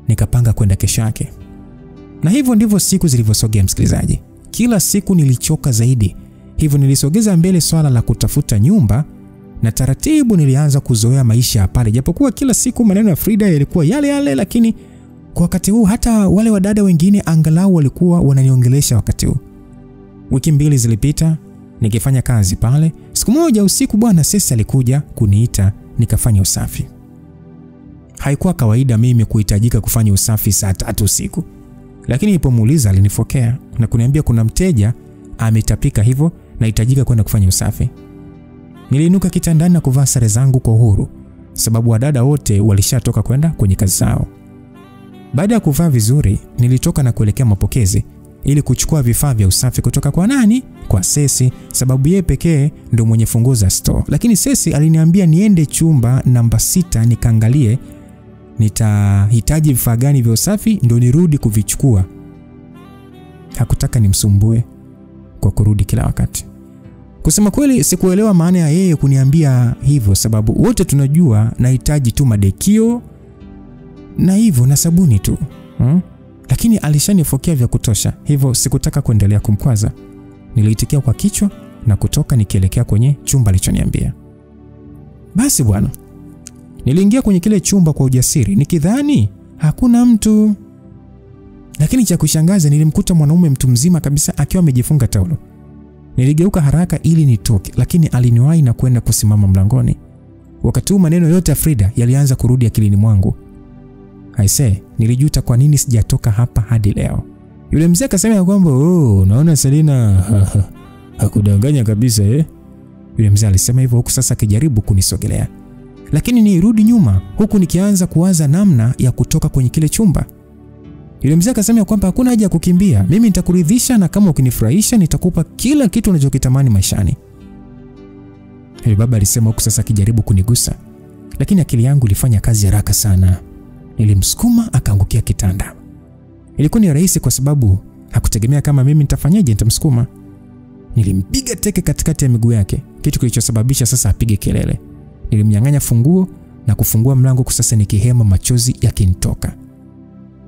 nikapanga kwenda kesho yake. Na hivyo ndivyo siku zilivyosogea msikilizaji. Kila siku nilichoka zaidi. Hivyo nilisogeza mbele swala la kutafuta nyumba na taratibu nilianza kuzoea maisha pale. Japokuwa kila siku maneno ya Frida yalikuwa yale yale, lakini kwa wakati huu hata wale wadada wengine angalau walikuwa wananiongelesha wakati huu. Wiki 2 zilipita nikifanya kazi pale. Siku moja usiku bwana Sesi alikuja kuniita nikafanya usafi. Haikuwa kawaida mimi kuhitajika kufanya usafi saa 3 usiku. Lakini nilipomuuliza alinifokea na kuniambia kuna mteja ametapika, hivyo nahitajika kwenda kufanya usafi. Niliinuka kitandani na kuvaa sare zangu kwa uhuru, sababu wadada wote walishatoka kwenda kwenye kazi zao. Baada ya kuvaa vizuri, nilitoka na kuelekea mapokezi ili kuchukua vifaa vya usafi kutoka kwa nani? Kwa Sesi, sababu yeye pekee ndio mwenye funguo za store. Lakini Sesi aliniambia niende chumba namba 6 nikaangalie nitahitaji vifaa gani vya usafi ndio nirudi kuvichukua. Hakutaka nimsumbue kwa kurudi kila wakati. Kusema kweli sikuelewa maana ya yeye kuniambia hivyo, sababu wote tunajua nahitaji tu madekio na hivyo na sabuni tu. Lakini alishanifokea vya kutosha, hivyo sikutaka kuendelea kumkwaza. Niliitikia kwa kichwa na kutoka nikielekea kwenye chumba alichoniambia. Basi bwana, niliingia kwenye kile chumba kwa ujasiri nikidhani hakuna mtu. Lakini cha kushangaza nilimkuta mwanaume mtu mzima kabisa akiwa amejifunga taulo. Niligeuka haraka ili nitoke, lakini aliniwahi na kwenda kusimama mlangoni. Wakati huu maneno yote ya Frida yalianza kurudi akilini mwangu. Aisee, nilijuta kwa nini sijatoka hapa hadi leo. Yule mzee akasema kwamba naona Selina hakudanganya kabisa Yule mzee alisema hivyo huku sasa akijaribu kunisogelea. Lakini nirudi nyuma huku nikianza kuwaza namna ya kutoka kwenye kile chumba. Yule mzee akasema kwamba hakuna haja ya kukimbia. Mimi nitakuridhisha na kama ukinifurahisha nitakupa kila kitu unachokitamani maishani. Yule baba alisema huku sasa akijaribu kunigusa. Lakini akili yangu ilifanya kazi haraka sana. Nilimsukuma akaangukia kitanda. Ilikuwa ni rahisi kwa sababu hakutegemea kama mimi nitafanyaje nitamsukuma. Nilimpiga teke katikati ya miguu yake, kitu kilichosababisha sasa apige kelele. Nilimnyang'anya funguo na kufungua mlango, sasa nikihema machozi yakinitoka.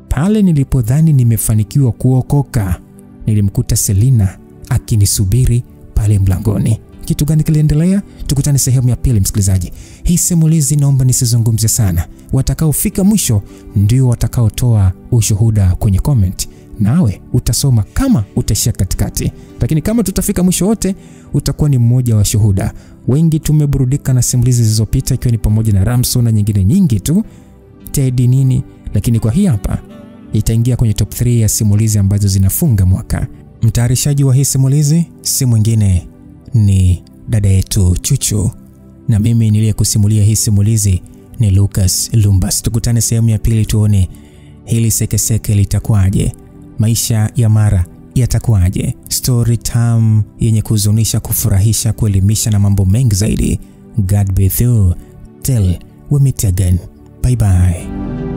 Pale nilipodhani nimefanikiwa kuokoka, nilimkuta Selina akinisubiri pale mlangoni. Kitu gani kiliendelea? Tukutane sehemu ya pili msikilizaji. Hii simulizi naomba nisizungumzie sana. Watakaofika mwisho ndio watakaotoa ushuhuda kwenye comment. Nawe utasoma kama utaishia katikati. Lakini kama tutafika mwisho wote utakuwa ni mmoja wa shuhuda. Wengi tumeburudika na simulizi zilizopita ikiwa ni pamoja na Ramso na nyingine nyingi tu. Teddy nini, lakini kwa hii hapa itaingia kwenye top 3 ya simulizi ambazo zinafunga mwaka. Mtayarishaji wa hii simulizi si mwingine ni dada yetu Chuchu, na mimi niliyekusimulia hii simulizi ni Lucas Lumbas. Tukutane sehemu ya pili tuone hili sekeseke litakuwaje, maisha ya Mara yatakuwaje, story time yenye kuhuzunisha, kufurahisha, kuelimisha na mambo mengi zaidi. God be with you till we meet again. Bye bye.